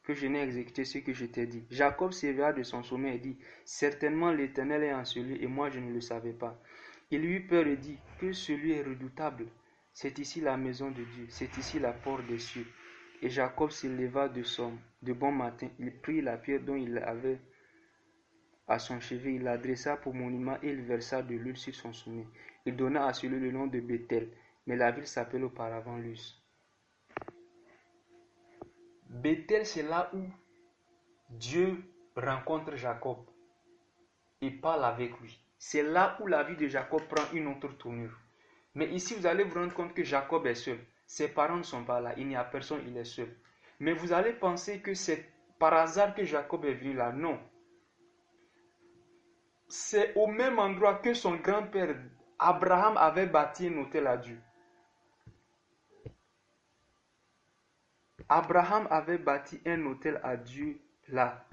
Speaker 1: que je n'ai exécuté ce que je t'ai dit. Jacob s'éveilla de son sommeil et dit, certainement l'Éternel est en ce lieu et moi je ne le savais pas. Il eut peur et dit, que ce lieu est redoutable. C'est ici la maison de Dieu, c'est ici la porte des cieux. Et Jacob se leva de bon matin, il prit la pierre dont il avait à son chevet, il l'adressa pour monument et il versa de l'huile sur son sommet. Il donna à celui le nom de Bethel, mais la ville s'appelait auparavant Luz. Bethel, c'est là où Dieu rencontre Jacob et parle avec lui. C'est là où la vie de Jacob prend une autre tournure. Mais ici, vous allez vous rendre compte que Jacob est seul. Ses parents ne sont pas là. Il n'y a personne, il est seul. Mais vous allez penser que c'est par hasard que Jacob est venu là. Non. C'est au même endroit que son grand-père Abraham avait bâti un autel à Dieu. Abraham avait bâti un autel à Dieu là.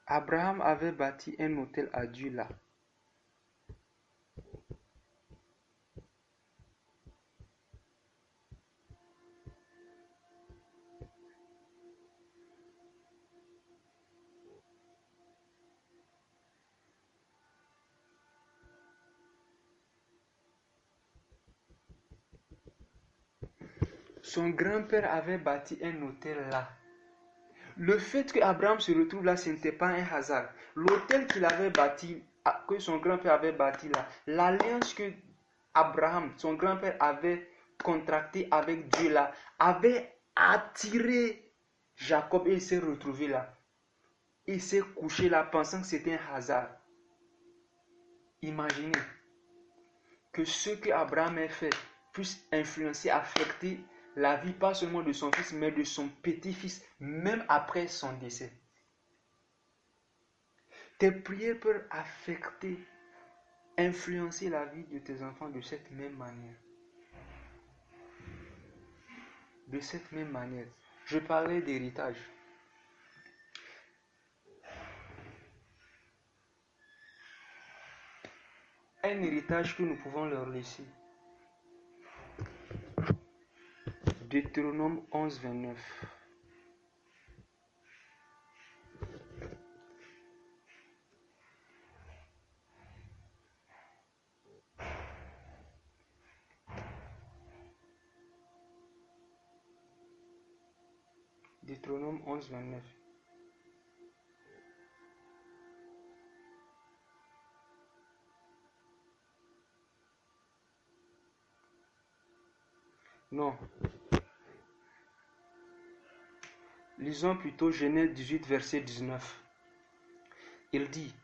Speaker 1: Abraham avait bâti un autel à Dieu là. Son grand-père avait bâti un autel là. Le fait qu'Abraham se retrouve là, ce n'était pas un hasard. L'autel qu'il avait bâti, que son grand-père avait bâti là, l'alliance que Abraham, son grand-père, avait contractée avec Dieu là, avait attiré Jacob et il s'est retrouvé là. Il s'est couché là pensant que c'était un hasard. Imaginez que ce que Abraham a fait puisse influencer, affecter la vie pas seulement de son fils, mais de son petit-fils, même après son décès. Tes prières peuvent affecter, influencer la vie de tes enfants de cette même manière. De cette même manière. Je parlais d'héritage. Un héritage que nous pouvons leur laisser. Deutéronome 11, 29. Deutéronome 11, 29. Non. Lisons plutôt Genèse 18, verset 19. Il dit,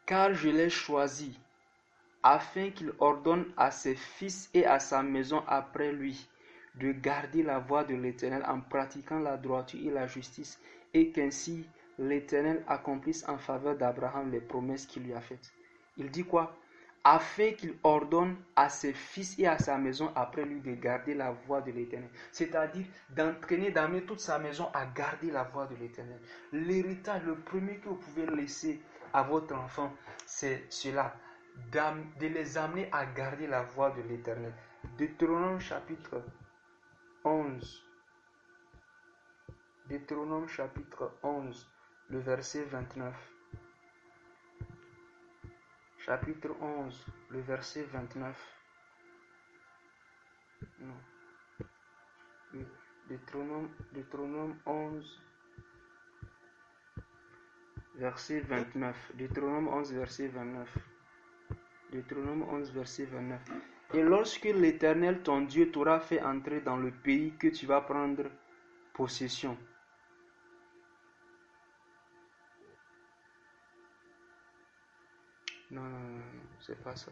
Speaker 1: car je l'ai choisi, afin qu'il ordonne à ses fils et à sa maison après lui de garder la voie de l'Éternel en pratiquant la droiture et la justice, et qu'ainsi l'Éternel accomplisse en faveur d'Abraham les promesses qu'il lui a faites. Il dit quoi? Afin qu'il ordonne à ses fils et à sa maison après lui de garder la voie de l'Éternel. C'est-à-dire d'amener toute sa maison à garder la voie de l'Éternel. L'héritage, le premier que vous pouvez laisser à votre enfant, c'est cela, de les amener à garder la voie de l'Éternel. Deutéronome chapitre 11. Deutéronome chapitre 11, le verset 29. Chapitre 11, le verset 29. Non. Deutéronome 11, verset 29. Deutéronome 11, verset 29. Deutéronome 11, verset 29. Et lorsque l'Éternel, ton Dieu, t'aura fait entrer dans le pays que tu vas prendre possession. Non, c'est pas ça.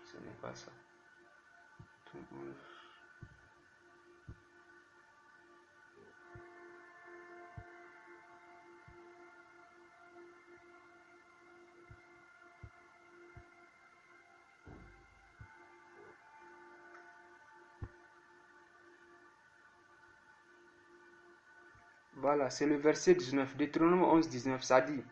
Speaker 1: Ce n'est pas ça. Voilà, c'est le verset 19. Deutéronome 11, 19, ça dit: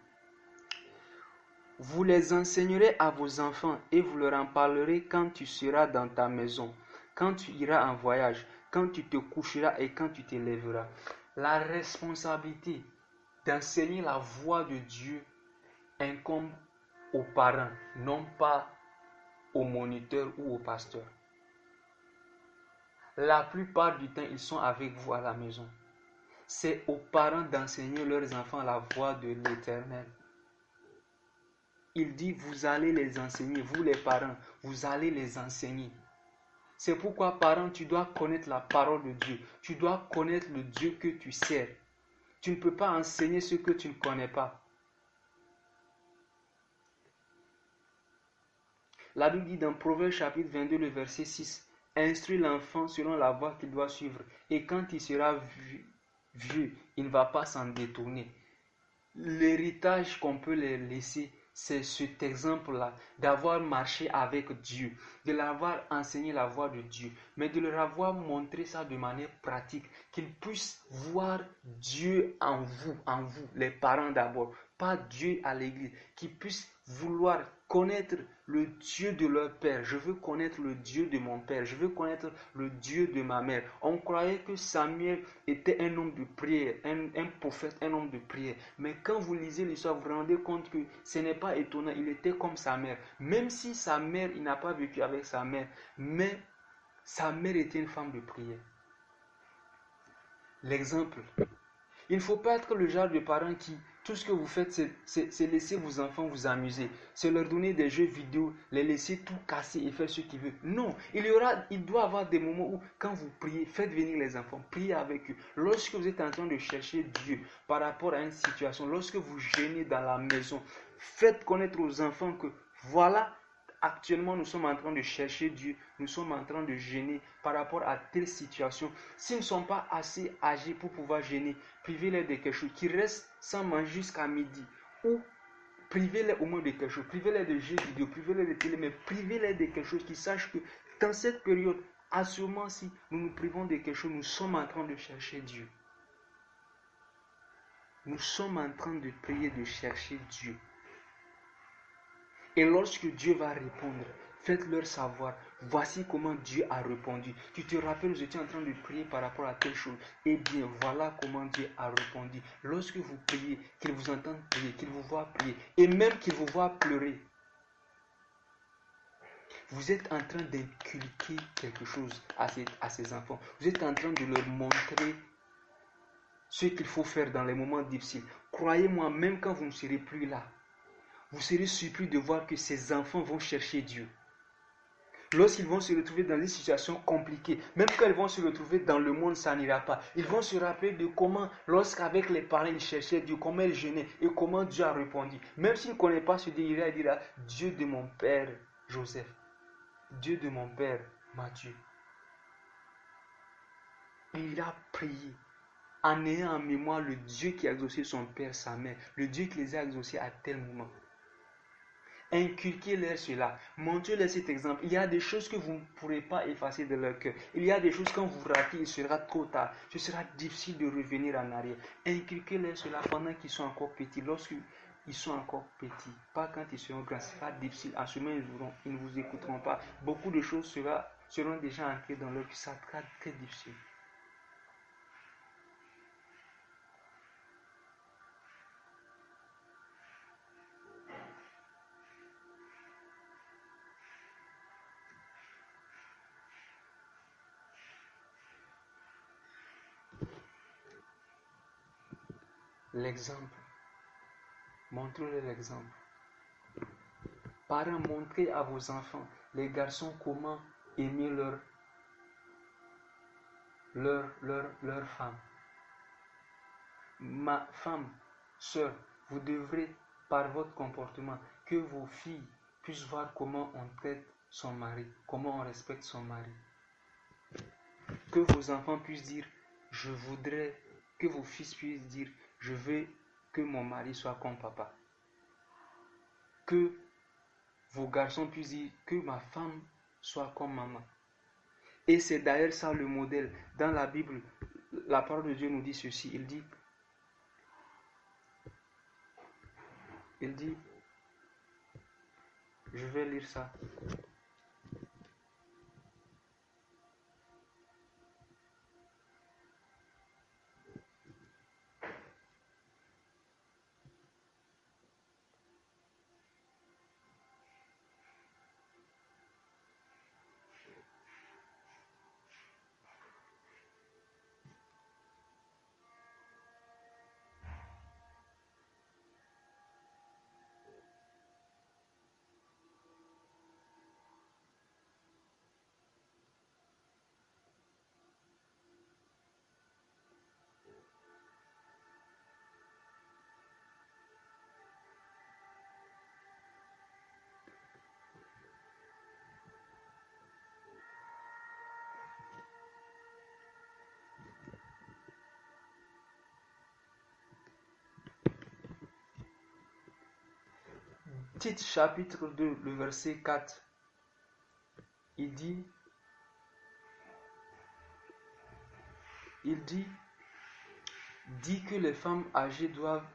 Speaker 1: vous les enseignerez à vos enfants et vous leur en parlerez quand tu seras dans ta maison, quand tu iras en voyage, quand tu te coucheras et quand tu te lèveras. La responsabilité d'enseigner la voix de Dieu incombe aux parents, non pas aux moniteurs ou aux pasteurs. La plupart du temps, ils sont avec vous à la maison. C'est aux parents d'enseigner leurs enfants la voix de l'Éternel. Il dit, vous allez les enseigner, vous les parents, vous allez les enseigner. C'est pourquoi, parents, tu dois connaître la parole de Dieu. Tu dois connaître le Dieu que tu sers. Tu ne peux pas enseigner ce que tu ne connais pas. La Bible dit dans Proverbe chapitre 22, le verset 6, instruis l'enfant selon la voie qu'il doit suivre, et quand il sera vieux, il ne va pas s'en détourner. L'héritage qu'on peut les laisser, c'est cet exemple-là, d'avoir marché avec Dieu, de l'avoir enseigné la voie de Dieu, mais de leur avoir montré ça de manière pratique, qu'ils puissent voir Dieu en vous, les parents d'abord, pas Dieu à l'église, qu'ils puissent vouloir connaître le Dieu de leur père. Je veux connaître le Dieu de mon père, je veux connaître le Dieu de ma mère. On croyait que Samuel était un homme de prière, un prophète, un homme de prière. Mais quand vous lisez l'histoire, vous vous rendez compte que ce n'est pas étonnant, il était comme sa mère. Même si sa mère, il n'a pas vécu avec sa mère, mais sa mère était une femme de prière. L'exemple. Il ne faut pas être le genre de parents qui, tout ce que vous faites, c'est laisser vos enfants vous amuser. C'est leur donner des jeux vidéo, les laisser tout casser et faire ce qu'ils veulent. Non, il doit y avoir des moments où, quand vous priez, faites venir les enfants, priez avec eux. Lorsque vous êtes en train de chercher Dieu par rapport à une situation, lorsque vous gênez dans la maison, faites connaître aux enfants que voilà, actuellement nous sommes en train de chercher Dieu, nous sommes en train de gêner par rapport à telle situation. S'ils ne sont pas assez âgés pour pouvoir gêner, privez-les de quelque chose, qu'ils restent sans manger jusqu'à midi, ou privez-les au moins de quelque chose, privez-les de jeux vidéo, privez-les de télé, mais privez-les de quelque chose, qu'ils sachent que dans cette période, assurément si nous nous privons de quelque chose, nous sommes en train de chercher Dieu. nous sommes en train de prier, de chercher Dieu. Et lorsque Dieu va répondre, faites-leur savoir, voici comment Dieu a répondu. Tu te rappelles, vous étiez en train de prier par rapport à telle chose. Eh bien, voilà comment Dieu a répondu. Lorsque vous priez, qu'il vous entende prier, qu'il vous voit prier, et même qu'il vous voit pleurer, vous êtes en train d'inculquer quelque chose à ces enfants. Vous êtes en train de leur montrer ce qu'il faut faire dans les moments difficiles. Croyez-moi, même quand vous ne serez plus là, vous serez surpris de voir que ces enfants vont chercher Dieu. Lorsqu'ils vont se retrouver dans des situations compliquées, même quand ils vont se retrouver dans le monde, ça n'ira pas. Ils vont se rappeler de comment, lorsqu'avec les parents, ils cherchaient Dieu, comment ils jeûnaient et comment Dieu a répondu. Même s'ils ne connaissent pas ce Dieu, il dira, Dieu de mon père Joseph, Dieu de mon père Matthieu. Il ira prier en ayant en mémoire le Dieu qui a exaucé son père, sa mère, le Dieu qui les a exaucés à tel moment. Inculquez-leur cela, montrez-leur cet exemple. Il y a des choses que vous ne pourrez pas effacer de leur cœur. Il y a des choses quand vous ratez, il sera trop tard. Ce sera difficile de revenir en arrière. Inculquez-leur cela pendant qu'ils sont encore petits, lorsqu'ils sont encore petits. Pas quand ils seront grands, ce sera difficile. En ce moment, ils ne vous écouteront pas. Beaucoup de choses seront déjà ancrées dans leur cœur. Ça sera très difficile. L'exemple. Montrez-leur l'exemple. Parents, montrez à vos enfants, les garçons, comment aimer leur femme. Ma femme, sœur, vous devrez, par votre comportement, que vos filles puissent voir comment on traite son mari, comment on respecte son mari. Que vos enfants puissent dire, je voudrais, que vos fils puissent dire, je veux que mon mari soit comme papa. Que vos garçons puissent dire, que ma femme soit comme maman. Et c'est d'ailleurs ça le modèle. Dans la Bible, la parole de Dieu nous dit ceci. Il dit, je vais lire ça. Tite chapitre 2, le verset 4, il dit, dit que les femmes âgées doivent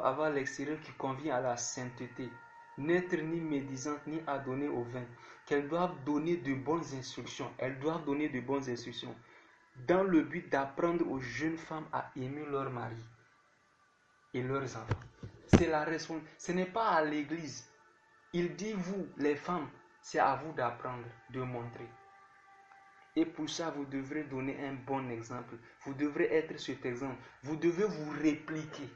Speaker 1: avoir l'extérieur qui convient à la sainteté, n'être ni médisantes ni adonnées au vin, qu'elles doivent donner de bonnes instructions, dans le but d'apprendre aux jeunes femmes à aimer leur mari et leurs enfants. C'est la responsabilité. Ce n'est pas à l'église. Il dit, vous, les femmes, c'est à vous d'apprendre, de montrer. Et pour ça, vous devrez donner un bon exemple. Vous devrez être cet exemple. Vous devez vous répliquer.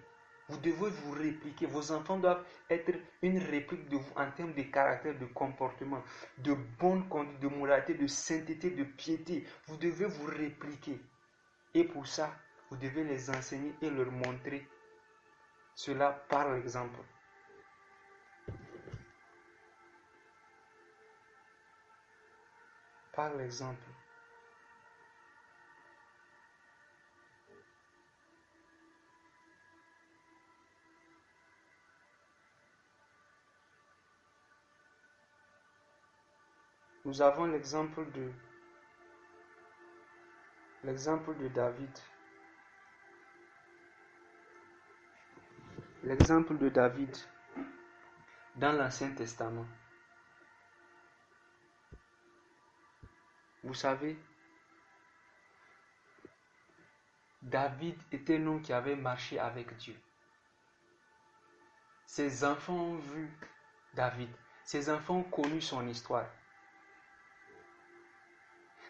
Speaker 1: Vos enfants doivent être une réplique de vous en termes de caractère, de comportement, de bonne conduite, de moralité, de sainteté, de piété. Vous devez vous répliquer. Et pour ça, vous devez les enseigner et leur montrer cela par l'exemple. Par l'exemple. Nous avons l'exemple de David. l'exemple de David dans l'Ancien Testament. Vous savez, David était un homme qui avait marché avec Dieu. Ses enfants ont vu David. Ses enfants ont connu son histoire.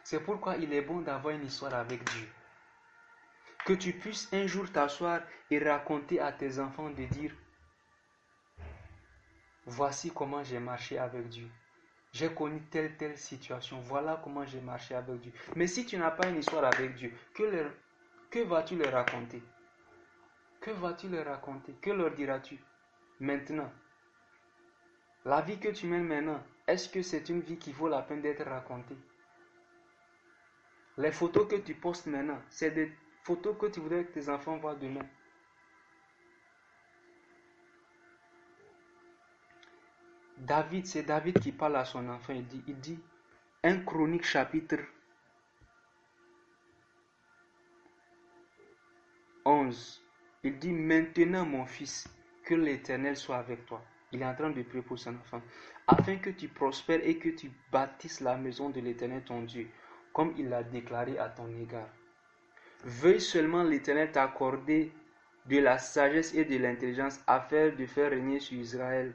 Speaker 1: C'est pourquoi il est bon d'avoir une histoire avec Dieu. Que tu puisses un jour t'asseoir et raconter à tes enfants de dire, voici comment j'ai marché avec Dieu. J'ai connu telle situation. Voilà comment j'ai marché avec Dieu. Mais si tu n'as pas une histoire avec Dieu, que vas-tu leur raconter? Que vas-tu leur raconter? Que leur diras-tu? Maintenant, la vie que tu mènes maintenant, est-ce que c'est une vie qui vaut la peine d'être racontée? Les photos que tu postes maintenant, c'est des photos que tu voudrais que tes enfants voient demain. David, c'est David qui parle à son enfant. Il dit 1 Chronique chapitre 11. Il dit, maintenant mon fils, que l'Éternel soit avec toi. Il est en train de prier pour son enfant. Afin que tu prospères et que tu bâtisses la maison de l'Éternel ton Dieu, comme il l'a déclaré à ton égard. Veuille seulement l'Éternel t'accorder de la sagesse et de l'intelligence afin de faire régner sur Israël,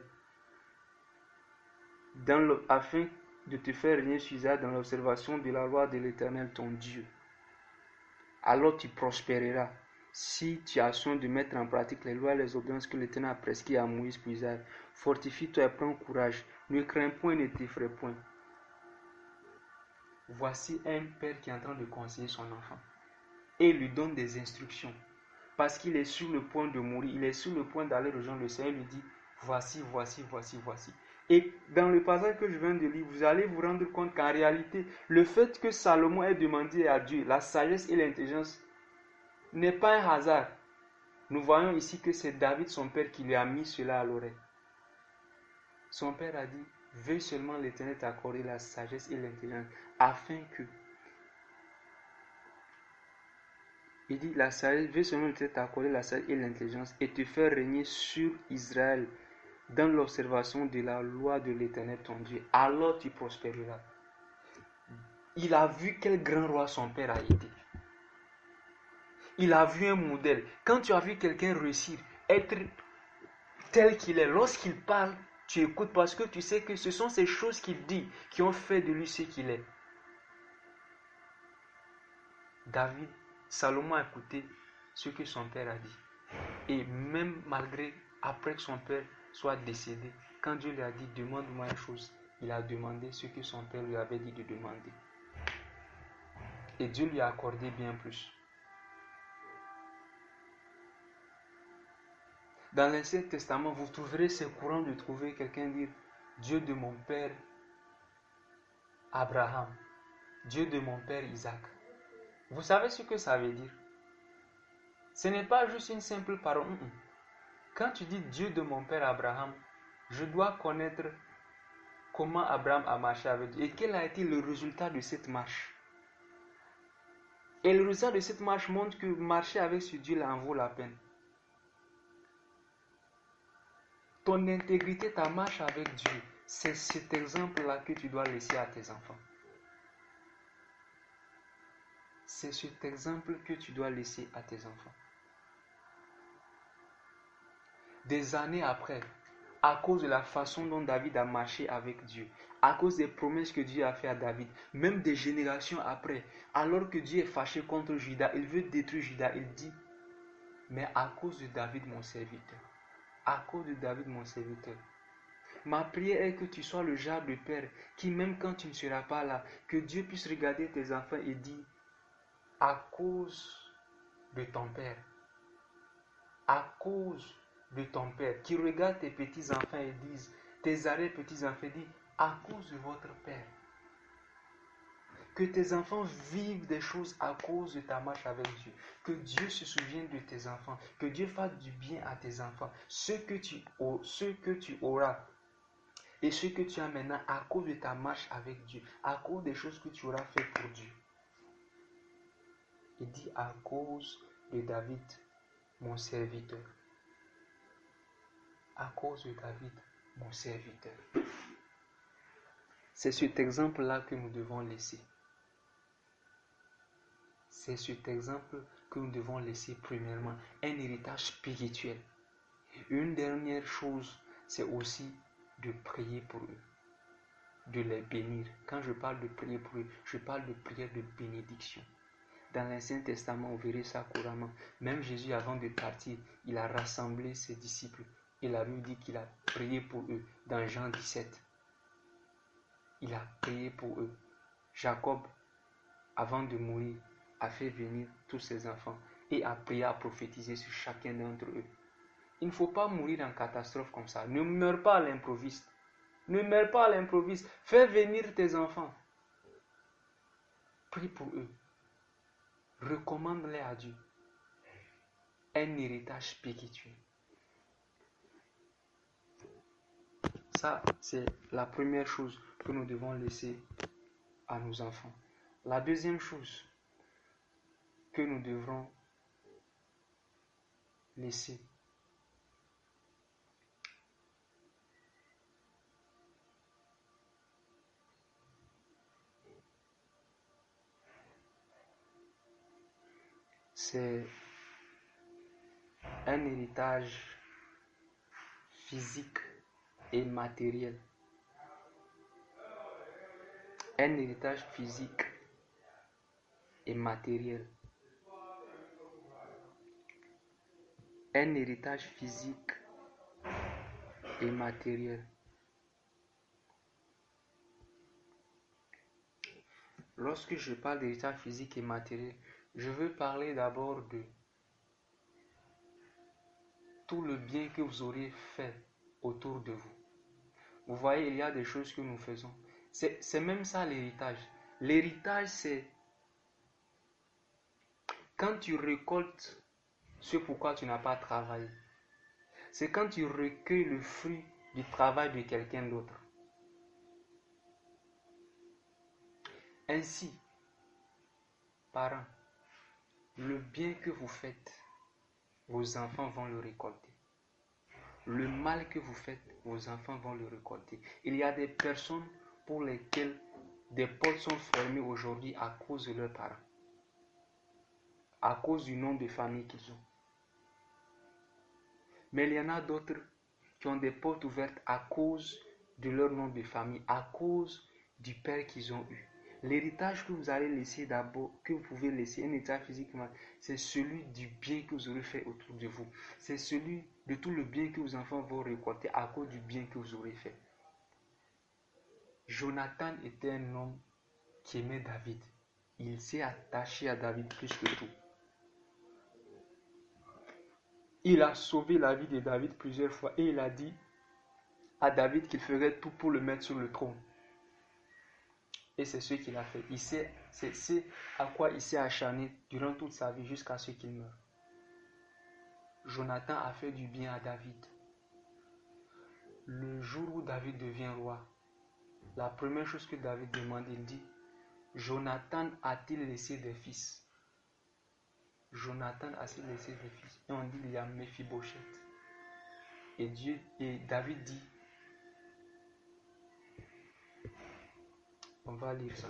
Speaker 1: afin de te faire régner sur Israël dans l'observation de la loi de l'Éternel ton Dieu. Alors tu prospéreras. Si tu as soin de mettre en pratique les lois et les ordonnances que l'Éternel a prescrites à Moïse pour Israël, fortifie-toi et prends courage. Ne crains point, ne t'effraie point. Voici un père qui est en train de conseiller son enfant et lui donne des instructions parce qu'il est sur le point de mourir, il est sur le point d'aller rejoindre le Seigneur. Il lui dit voici. Et dans le passage que je viens de lire, vous allez vous rendre compte qu'en réalité, le fait que Salomon ait demandé à Dieu la sagesse et l'intelligence n'est pas un hasard. Nous voyons ici que c'est David, son père, qui lui a mis cela à l'oreille. Son père a dit, veuille seulement l'Éternel t'accorder la sagesse et l'intelligence, afin que... Il dit, la sagesse, veuille seulement l'Éternel t'accorder la sagesse et l'intelligence, et te faire régner sur Israël, dans l'observation de la loi de l'Éternel ton Dieu. Alors tu prospéreras. Il a vu quel grand roi son père a été. Il a vu un modèle. Quand tu as vu quelqu'un réussir, être tel qu'il est, lorsqu'il parle, tu écoutes parce que tu sais que ce sont ces choses qu'il dit qui ont fait de lui ce qu'il est. David, Salomon a écouté ce que son père a dit. Et même après que son père soit décédé, quand Dieu lui a dit demande-moi une chose, il a demandé ce que son père lui avait dit de demander. Et Dieu lui a accordé bien plus. Dans l'Ancien Testament, vous trouverez, c'est courant de trouver quelqu'un dire Dieu de mon père Abraham, Dieu de mon père Isaac. Vous savez ce que ça veut dire? Ce n'est pas juste une simple parole. Quand tu dis Dieu de mon père Abraham, je dois connaître comment Abraham a marché avec Dieu et quel a été le résultat de cette marche. Et le résultat de cette marche montre que marcher avec ce Dieu-là en vaut la peine. Ton intégrité, ta marche avec Dieu, c'est cet exemple-là que tu dois laisser à tes enfants. C'est cet exemple que tu dois laisser à tes enfants. Des années après, à cause de la façon dont David a marché avec Dieu, à cause des promesses que Dieu a fait à David, même des générations après, alors que Dieu est fâché contre Juda, il veut détruire Juda, il dit, mais à cause de David mon serviteur, à cause de David mon serviteur, ma prière est que tu sois le genre de père qui, même quand tu ne seras pas là, que Dieu puisse regarder tes enfants et dire, à cause de ton père, à cause de ton père, qui regarde tes petits-enfants et disent, tes arrière-petits-enfants disent, à cause de votre père. Que tes enfants vivent des choses à cause de ta marche avec Dieu. Que Dieu se souvienne de tes enfants. Que Dieu fasse du bien à tes enfants. Ce que tu auras et ce que tu as maintenant à cause de ta marche avec Dieu. À cause des choses que tu auras fait pour Dieu. Il dit à cause de David, mon serviteur. à cause de David, mon serviteur. C'est cet exemple-là que nous devons laisser. C'est cet exemple que nous devons laisser premièrement, un héritage spirituel. Une dernière chose, c'est aussi de prier pour eux, de les bénir. Quand je parle de prier pour eux, je parle de prière de bénédiction. Dans l'Ancien Testament, vous verrez ça couramment. Même Jésus, avant de partir, il a rassemblé ses disciples. Et la Bible dit qu'il a prié pour eux dans Jean 17. Il a prié pour eux. Jacob, avant de mourir, a fait venir tous ses enfants et a prié à prophétiser sur chacun d'entre eux. Il ne faut pas mourir en catastrophe comme ça. Ne meurs pas à l'improviste. Ne meurs pas à l'improviste. Fais venir tes enfants. Prie pour eux. Recommande-les à Dieu. Un héritage spirituel. Ça, c'est la première chose que nous devons laisser à nos enfants. La deuxième chose que nous devrons laisser, c'est un héritage physique et matériel. Un héritage physique et matériel. Un héritage physique et matériel. Lorsque je parle d'héritage physique et matériel, je veux parler d'abord de tout le bien que vous aurez fait autour de vous. Vous voyez, il y a des choses que nous faisons. C'est même ça l'héritage. L'héritage, c'est quand tu récoltes ce pourquoi tu n'as pas travaillé. C'est quand tu recueilles le fruit du travail de quelqu'un d'autre. Ainsi, parents, le bien que vous faites, vos enfants vont le récolter. Le mal que vous faites, vos enfants vont le récolter. Il y a des personnes pour lesquelles des portes sont fermées aujourd'hui à cause de leurs parents, à cause du nom de famille qu'ils ont. Mais il y en a d'autres qui ont des portes ouvertes à cause de leur nom de famille, à cause du père qu'ils ont eu. L'héritage que vous allez laisser d'abord, que vous pouvez laisser, un héritage physiquement, c'est celui du bien que vous aurez fait autour de vous. C'est celui de tout le bien que vos enfants vont récolter à cause du bien que vous aurez fait. Jonathan était un homme qui aimait David. Il s'est attaché à David plus que tout. Il a sauvé la vie de David plusieurs fois et il a dit à David qu'il ferait tout pour le mettre sur le trône. Et c'est ce qu'il a fait. C'est à quoi il s'est acharné durant toute sa vie jusqu'à ce qu'il meure. Jonathan a fait du bien à David. Le jour où David devient roi, la première chose que David demande, il dit, Jonathan a-t-il laissé des fils? Jonathan a-t-il laissé des fils? Et on dit, il y a Méphibosheth. Et David dit, on va lire ça.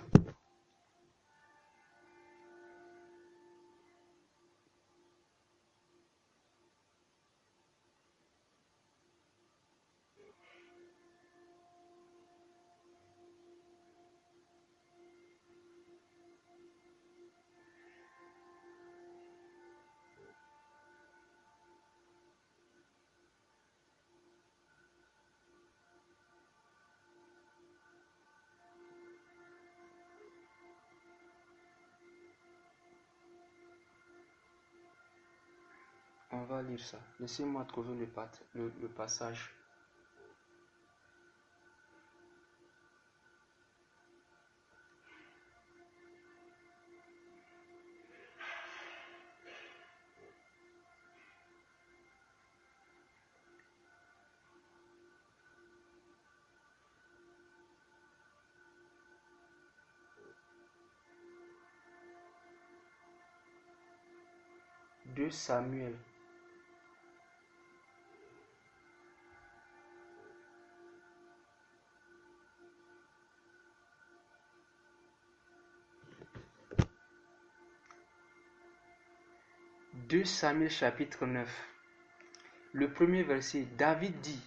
Speaker 1: On va lire ça. Laissez-moi trouver le passage. De Samuel. 2 Samuel chapitre 9. Le premier verset, David dit,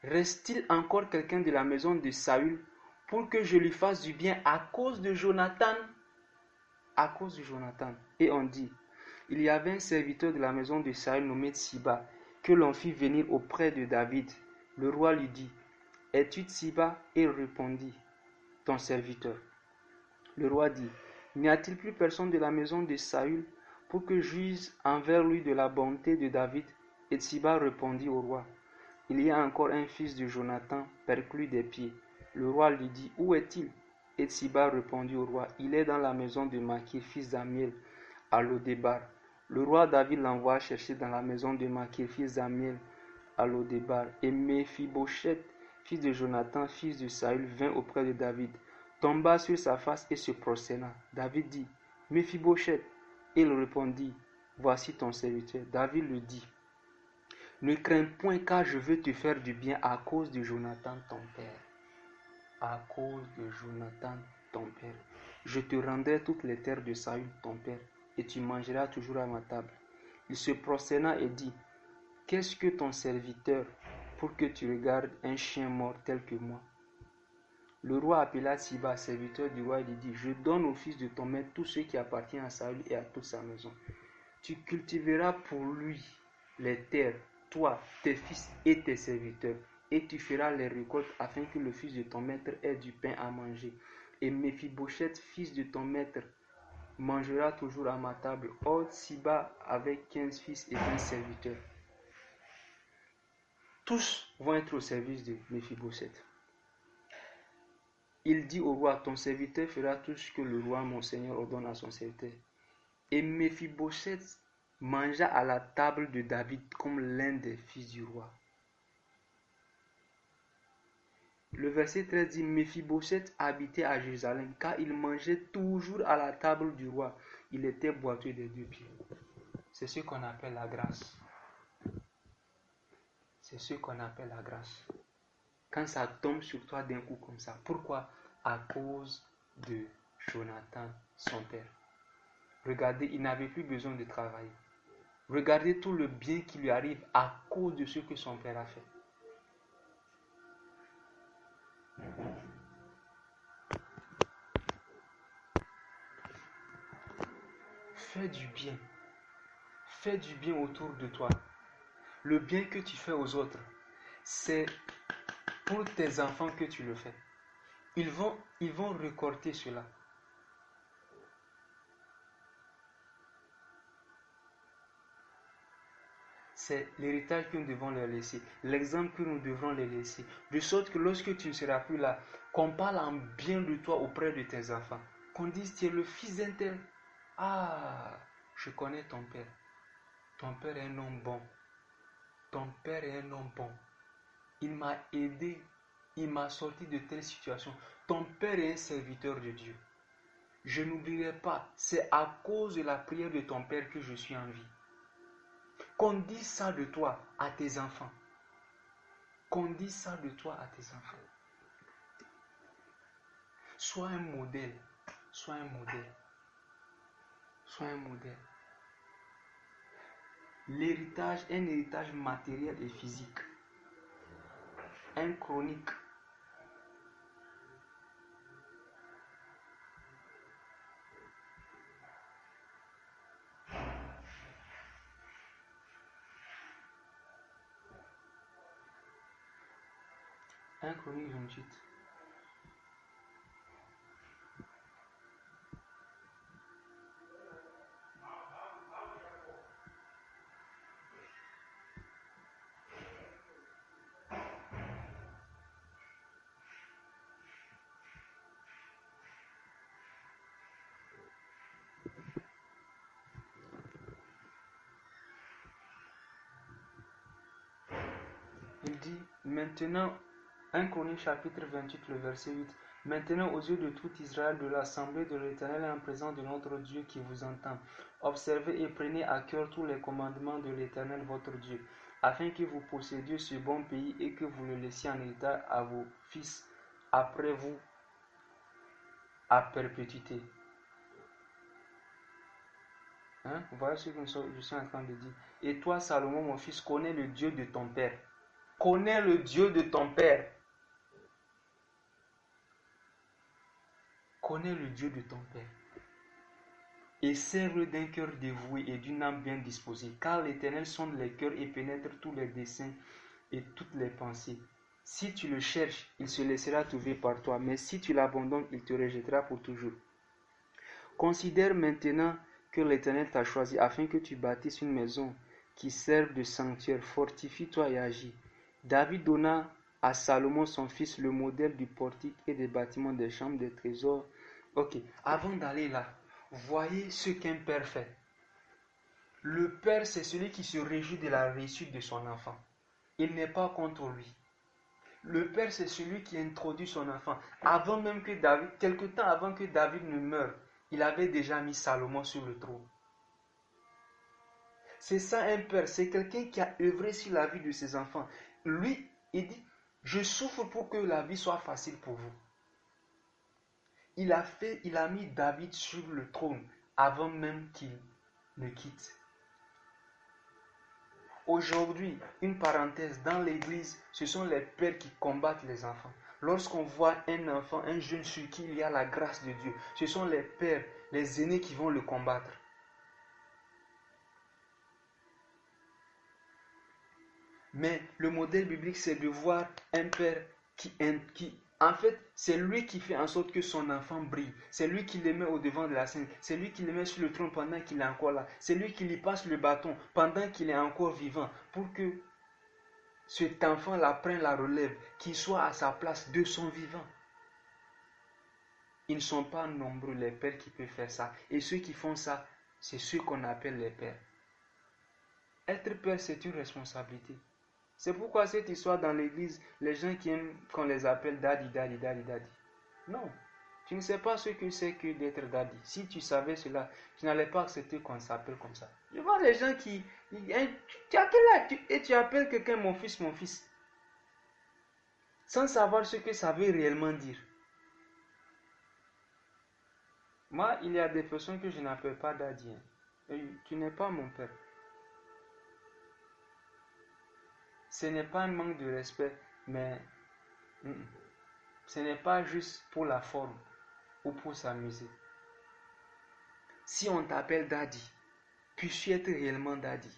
Speaker 1: reste-t-il encore quelqu'un de la maison de Saül pour que je lui fasse du bien à cause de Jonathan? À cause de Jonathan. Et on dit, il y avait un serviteur de la maison de Saül nommé Tsiba, que l'on fit venir auprès de David. Le roi lui dit, es-tu Tsiba? Et il répondit, ton serviteur. Le roi dit, n'y a-t-il plus personne de la maison de Saül pour que j'use envers lui de la bonté de David? Et Tsiba répondit au roi, il y a encore un fils de Jonathan perclus des pieds. Le roi lui dit, où est-il? Et Tsiba répondit au roi, il est dans la maison de Makir, fils d'Amiel, à Lodébar. Le roi David l'envoie chercher dans la maison de Makir, fils d'Amiel, à Lodébar. Et Méphibosheth, fils de Jonathan, fils de Saül, vint auprès de David, tomba sur sa face et se prosterna. David dit, Méphibosheth. Et il répondit, voici ton serviteur. David lui dit, ne crains point, car je veux te faire du bien à cause de Jonathan ton père. À cause de Jonathan ton père. Je te rendrai toutes les terres de Saül ton père, et tu mangeras toujours à ma table. Il se prosterna et dit, qu'est-ce que ton serviteur pour que tu regardes un chien mort tel que moi? Le roi appela Tsiba, serviteur du roi, et lui dit, je donne au fils de ton maître tout ce qui appartient à Saül et à toute sa maison. Tu cultiveras pour lui les terres, toi, tes fils et tes serviteurs, et tu feras les récoltes afin que le fils de ton maître ait du pain à manger. Et Méphibosheth, fils de ton maître, mangera toujours à ma table. Or, Tsiba avait 15 fils et 20 serviteurs. Tous vont être au service de Méphibosheth. Il dit au roi, ton serviteur fera tout ce que le roi, mon seigneur, ordonne à son serviteur. Et Méphibosheth mangea à la table de David comme l'un des fils du roi. Le verset 13 dit, Méphibosheth habitait à Jérusalem, car il mangeait toujours à la table du roi. Il était boiteux des deux pieds. C'est ce qu'on appelle la grâce. C'est ce qu'on appelle la grâce. Quand ça tombe sur toi d'un coup comme ça. Pourquoi? À cause de Jonathan, son père. Regardez, il n'avait plus besoin de travailler. Regardez tout le bien qui lui arrive à cause de ce que son père a fait. Fais du bien. Fais du bien autour de toi. Le bien que tu fais aux autres, c'est pour tes enfants que tu le fais. Ils vont récolter cela. C'est l'héritage que nous devons leur laisser, l'exemple que nous devrons leur laisser, de sorte que lorsque tu ne seras plus là, qu'on parle en bien de toi auprès de tes enfants, qu'on dise tu es le fils d'un tel. Ah, je connais ton père. Ton père est un homme bon. Ton père est un homme bon. Il m'a aidé, il m'a sorti de telle situation. Ton père est un serviteur de Dieu. Je n'oublierai pas, c'est à cause de la prière de ton père que je suis en vie. Qu'on dise ça de toi à tes enfants. Qu'on dise ça de toi à tes enfants. Sois un modèle. Sois un modèle. Sois un modèle. L'héritage, un héritage matériel et physique. Un chronique. Un chronique 28. Il dit maintenant, 1 Chronique chapitre 28, le verset 8. Maintenant, aux yeux de tout Israël, de l'assemblée de l'Éternel et en présence de notre Dieu qui vous entend, observez et prenez à cœur tous les commandements de l'Éternel votre Dieu, afin que vous possédiez ce bon pays et que vous le laissiez en héritage à vos fils après vous à perpétuité. Hein? Vous voyez ce que je suis en train de dire. Et toi, Salomon, mon fils, connais le Dieu de ton père. Connais le Dieu de ton père. Connais le Dieu de ton père. Et serve d'un cœur dévoué et d'une âme bien disposée, car l'Éternel sonde les cœurs et pénètre tous les desseins et toutes les pensées. Si tu le cherches, il se laissera trouver par toi, mais si tu l'abandonnes, il te rejettera pour toujours. Considère maintenant que l'Éternel t'a choisi afin que tu bâtisses une maison qui serve de sanctuaire. Fortifie-toi et agis. David donna à Salomon son fils le modèle du portique et des bâtiments des chambres des trésors. Ok, avant d'aller là, voyez ce qu'un père fait. Le père, c'est celui qui se réjouit de la réussite de son enfant. Il n'est pas contre lui. Le père, c'est celui qui introduit son enfant. Avant même que David, quelque temps avant que David ne meure, il avait déjà mis Salomon sur le trône. C'est ça un père, c'est quelqu'un qui a œuvré sur la vie de ses enfants. Lui, il dit, je souffre pour que la vie soit facile pour vous. Il a mis David sur le trône avant même qu'il ne quitte. Aujourd'hui, une parenthèse, dans l'église, ce sont les pères qui combattent les enfants. Lorsqu'on voit un enfant, un jeune sur qui il y a la grâce de Dieu, ce sont les pères, les aînés qui vont le combattre. Mais le modèle biblique, c'est de voir un père qui en fait, c'est lui qui fait en sorte que son enfant brille. C'est lui qui le met au devant de la scène. C'est lui qui le met sur le trône pendant qu'il est encore là. C'est lui qui lui passe le bâton pendant qu'il est encore vivant pour que cet enfant-là prenne la relève, qu'il soit à sa place de son vivant. Ils ne sont pas nombreux les pères qui peuvent faire ça. Et ceux qui font ça, c'est ceux qu'on appelle les pères. Être père, c'est une responsabilité. C'est pourquoi cette histoire dans l'église, les gens qui aiment qu'on les appelle daddy, daddy, daddy, daddy. Non, tu ne sais pas ce que c'est que d'être daddy. Si tu savais cela, tu n'allais pas accepter qu'on s'appelle comme ça. Je vois les gens qui... Tu as quel âge et tu appelles quelqu'un mon fils, sans savoir ce que ça veut réellement dire. Moi, il y a des personnes que je n'appelle pas daddy. Tu n'es pas mon père. Ce n'est pas un manque de respect, mais ce n'est pas juste pour la forme ou pour s'amuser. Si on t'appelle daddy, puisses-tu être réellement daddy.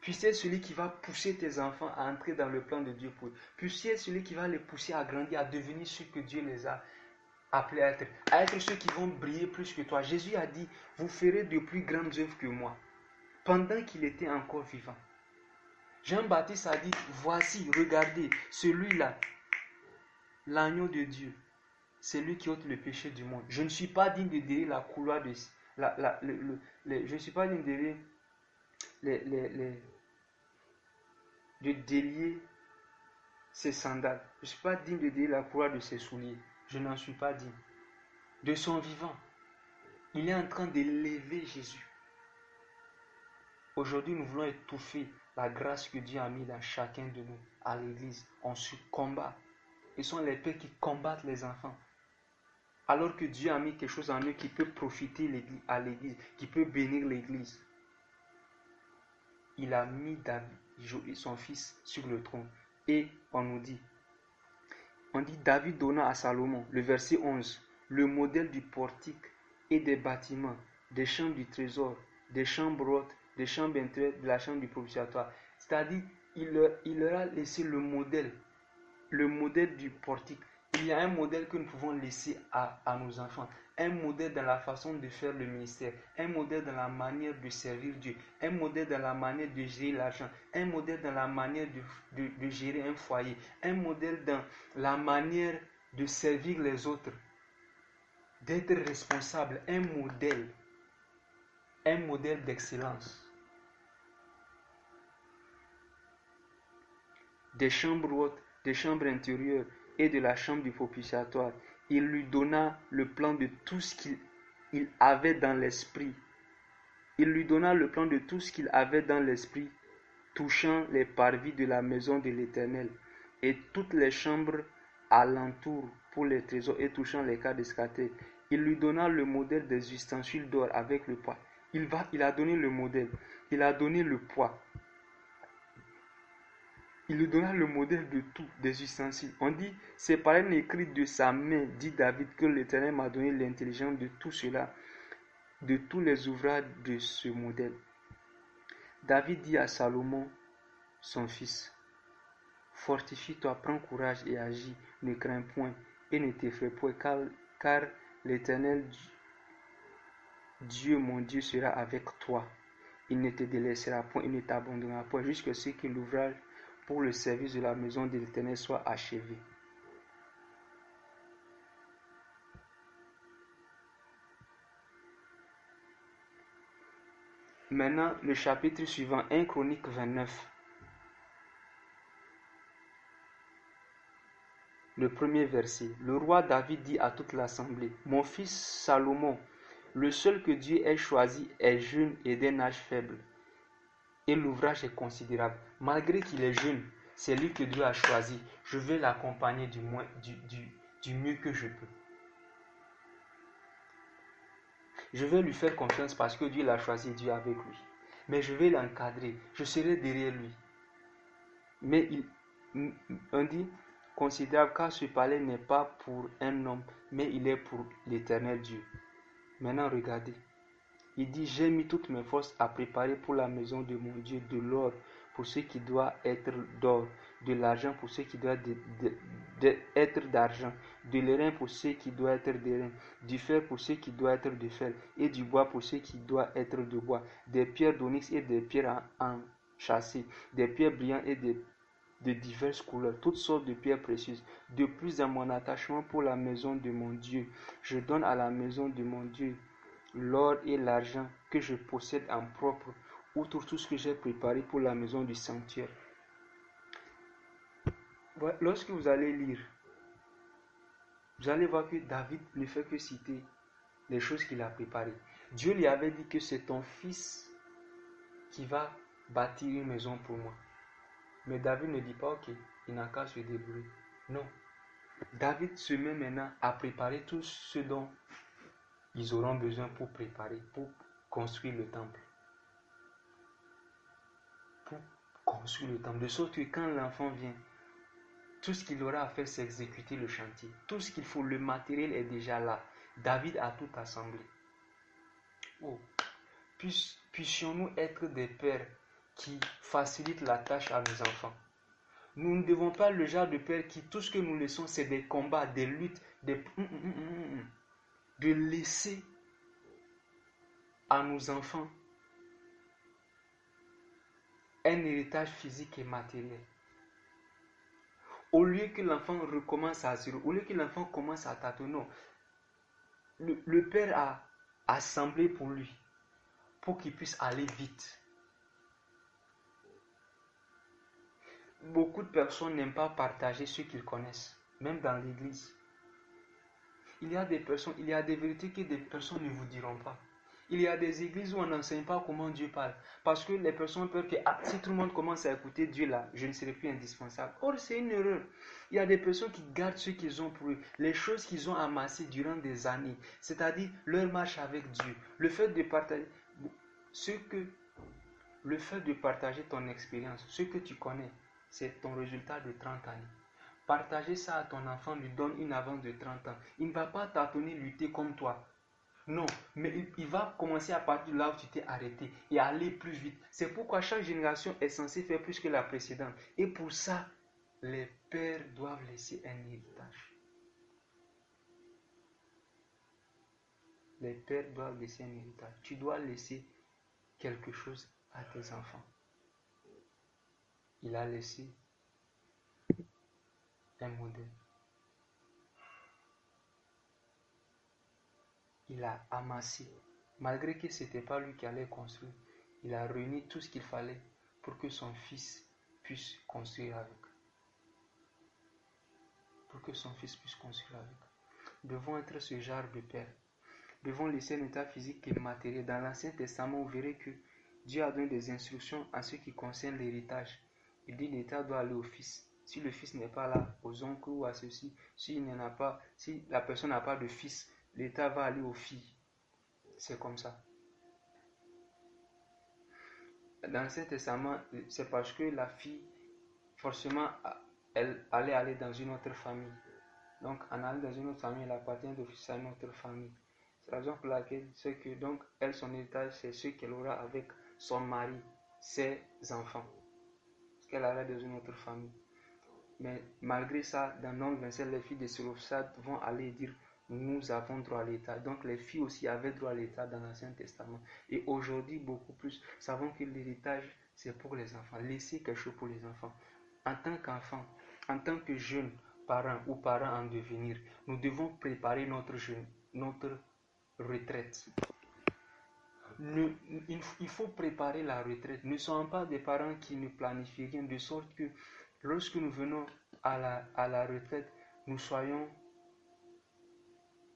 Speaker 1: Puisses-tu être celui qui va pousser tes enfants à entrer dans le plan de Dieu pour eux. Puisses-tu être celui qui va les pousser à grandir, à devenir ce que Dieu les a appelés à être ceux qui vont briller plus que toi. Jésus a dit, vous ferez de plus grandes œuvres que moi, pendant qu'il était encore vivant. Jean-Baptiste a dit, voici, regardez, celui-là, l'agneau de Dieu, c'est lui qui ôte le péché du monde. Je ne suis pas digne de délier la couloir de... je ne suis pas digne de délier ses sandales. Je ne suis pas digne de délier la couloir de ses souliers. Je n'en suis pas digne. De son vivant, il est en train d'élever Jésus. Aujourd'hui, nous voulons étouffer la grâce que Dieu a mis dans chacun de nous, à l'église. On se combat. Ce sont les pères qui combattent les enfants. Alors que Dieu a mis quelque chose en eux qui peut profiter à l'église, qui peut bénir l'église. Il a mis David, son fils, sur le trône. Et on dit David donna à Salomon, le verset 11, le modèle du portique et des bâtiments, des chambres du trésor, des chambres hautes, des chambres intérieures, de la chambre du propitiatoire. C'est-à-dire, il leur a laissé le modèle du portique. Il y a un modèle que nous pouvons laisser à nos enfants. Un modèle dans la façon de faire le ministère. Un modèle dans la manière de servir Dieu. Un modèle dans la manière de gérer l'argent. Un modèle dans la manière de gérer un foyer. Un modèle dans la manière de servir les autres. D'être responsable. Un modèle d'excellence. Des chambres hautes, des chambres intérieures et de la chambre du propitiatoire. Il lui donna le plan de tout ce qu'il avait dans l'esprit. Il lui donna le plan de tout ce qu'il avait dans l'esprit, touchant les parvis de la maison de l'Éternel, et toutes les chambres alentour pour les trésors, et touchant les cas d'escater. Il lui donna le modèle des ustensiles d'or avec le poids. il a donné le modèle, il a donné le poids. Il lui donna le modèle de tout, des ustensiles. On dit, c'est par un écrit de sa main, dit David, que l'Éternel m'a donné l'intelligence de tout cela, de tous les ouvrages de ce modèle. David dit à Salomon, son fils, fortifie-toi, prends courage et agis, ne crains point et ne t'effraie point, car l'Éternel Dieu, mon Dieu, sera avec toi. Il ne te délaissera point, il ne t'abandonnera point, jusqu'à ce que l'ouvrage pour le service de la maison de l'Éternel soit achevé. Maintenant, le chapitre suivant, 1 Chronique 29. Le premier verset. Le roi David dit à toute l'assemblée, mon fils Salomon, le seul que Dieu ait choisi, est jeune et d'un âge faible. Et l'ouvrage est considérable. Malgré qu'il est jeune, c'est lui que Dieu a choisi. Je vais l'accompagner du mieux que je peux. Je vais lui faire confiance parce que Dieu l'a choisi, Dieu est avec lui. Mais je vais l'encadrer. Je serai derrière lui. Mais on dit considérable car ce palais n'est pas pour un homme, mais il est pour l'Éternel Dieu. Maintenant, regardez. Il dit, j'ai mis toutes mes forces à préparer pour la maison de mon Dieu de l'or pour ce qui doit être d'or, de l'argent pour ce qui doit être d'argent, de l'airain pour ce qui doit être d'airain, du fer pour ce qui doit être de fer, et du bois pour ce qui doit être de bois, des pierres d'onyx et des pierres enchâssées, des pierres brillantes et de diverses couleurs, toutes sortes de pierres précieuses. De plus, dans mon attachement pour la maison de mon Dieu, je donne à la maison de mon Dieu l'or et l'argent que je possède en propre, outre tout ce que j'ai préparé pour la maison du sanctuaire. Lorsque vous allez lire, vous allez voir que David ne fait que citer les choses qu'il a préparées. Dieu lui avait dit que c'est ton fils qui va bâtir une maison pour moi. Mais David ne dit pas, ok, il n'a qu'à se débrouiller. Non. David se met maintenant à préparer tout ce dont ils auront besoin pour préparer, pour construire le temple. Pour construire le temple. De sorte que quand l'enfant vient, tout ce qu'il aura à faire, c'est exécuter le chantier. Tout ce qu'il faut, le matériel est déjà là. David a tout assemblé. Oh. Puissions-nous être des pères qui facilitent la tâche à nos enfants. Nous ne devons pas le genre de père qui, tout ce que nous laissons, c'est des combats, des luttes, de laisser à nos enfants un héritage physique et matériel. Au lieu que l'enfant recommence à zéro, au lieu que l'enfant commence à tâtonner, le père a assemblé pour lui, pour qu'il puisse aller vite. Beaucoup de personnes n'aiment pas partager ce qu'ils connaissent, même dans l'église. Il y a des vérités que des personnes ne vous diront pas. Il y a des églises où on n'enseigne pas comment Dieu parle. Parce que les personnes ont peur que si tout le monde commence à écouter Dieu là, je ne serai plus indispensable. Or, c'est une erreur. Il y a des personnes qui gardent ce qu'ils ont pour eux, les choses qu'ils ont amassées durant des années, c'est-à-dire leur marche avec Dieu. Le fait de partager ton expérience, ce que tu connais, c'est ton résultat de 30 années. Partager ça à ton enfant lui donne une avance de 30 ans. Il ne va pas tâtonner, lutter comme toi. Non, mais il va commencer à partir de là où tu t'es arrêté et aller plus vite. C'est pourquoi chaque génération est censée faire plus que la précédente. Et pour ça, les pères doivent laisser un héritage. Les pères doivent laisser un héritage. Tu dois laisser quelque chose à tes enfants. Il a laissé un modèle. Il a amassé. Malgré que ce n'était pas lui qui allait construire, il a réuni tout ce qu'il fallait pour que son fils puisse construire avec. Nous devons être ce genre de père. Nous devons laisser un état physique et matériel. Dans l'Ancien Testament, vous verrez que Dieu a donné des instructions en ce qui concerne l'héritage. Il dit l'état doit aller au fils. Si le fils n'est pas là, aux oncles ou à ceci, si la personne n'a pas de fils, l'état va aller aux filles. C'est comme ça. dans l'Ancien Testament, c'est parce que la fille, forcément, elle allait aller dans une autre famille. Donc, en allant dans une autre famille, elle appartient d'office à une autre famille. C'est la raison pour laquelle c'est que, donc, elle, son héritage, c'est ce qu'elle aura avec son mari, ses enfants. Parce qu'elle allait dans une autre famille. Mais malgré ça, dans Nombre 27, les filles de Sélophsad vont aller dire nous avons droit à l'État. Donc les filles aussi avaient droit à l'État dans l'Ancien Testament. Et aujourd'hui, beaucoup plus, savons que l'héritage, c'est pour les enfants. Laissez quelque chose pour les enfants. En tant qu'enfant, en tant que jeune parent ou parent en devenir, nous devons préparer notre retraite. Il faut préparer la retraite. Ne soyons pas des parents qui ne planifient rien, de sorte que lorsque nous venons à la retraite, nous soyons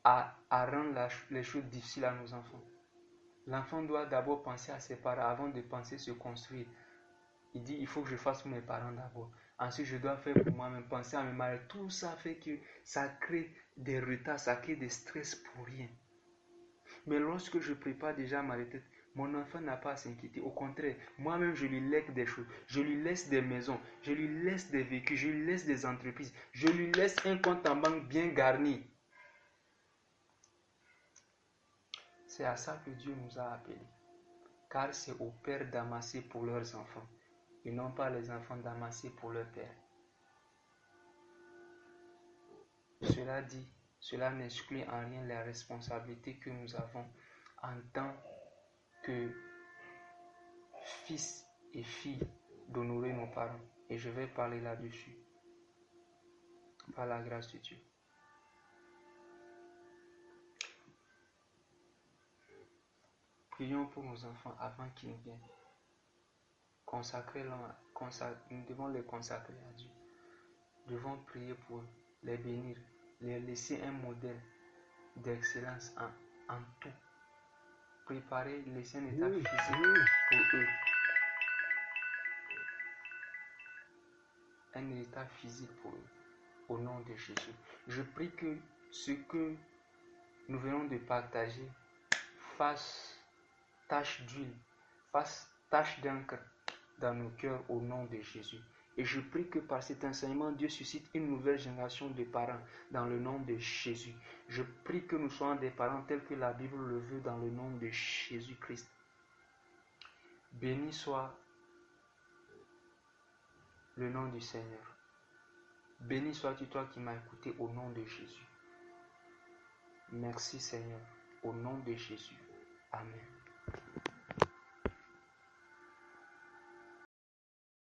Speaker 1: à rendre les choses difficiles à nos enfants. L'enfant doit d'abord penser à ses parents avant de penser se construire. Il dit, il faut que je fasse pour mes parents d'abord. Ensuite, je dois faire pour moi-même, penser à mes mariés. Tout ça fait que ça crée des retards, ça crée des stress pour rien. Mais lorsque je prépare déjà ma retraite, mon enfant n'a pas à s'inquiéter. Au contraire, moi-même, je lui lègue des choses. Je lui laisse des maisons. Je lui laisse des véhicules. Je lui laisse des entreprises. Je lui laisse un compte en banque bien garni. C'est à ça que Dieu nous a appelés. Car c'est aux pères d'amasser pour leurs enfants. Et non pas les enfants d'amasser pour leur père. Cela dit, cela n'exclut en rien les responsabilités que nous avons en tant que fils et filles d'honorer nos parents. Et je vais parler là-dessus. Par la grâce de Dieu. Prions pour nos enfants avant qu'ils viennent. Nous devons les consacrer à Dieu. Nous devons prier pour eux, les bénir, les laisser un modèle d'excellence en tout. Préparer, laisser un état physique pour eux. Un état physique pour eux. Au nom de Jésus. Je prie que ce que nous venons de partager fasse tache d'huile, fasse tache d'encre dans nos cœurs au nom de Jésus. Et je prie que par cet enseignement, Dieu suscite une nouvelle génération de parents dans le nom de Jésus. Je prie que nous soyons des parents tels que la Bible le veut dans le nom de Jésus-Christ. Béni soit le nom du Seigneur. Béni sois-tu toi qui m'as écouté au nom de Jésus. Merci Seigneur, au nom de Jésus. Amen.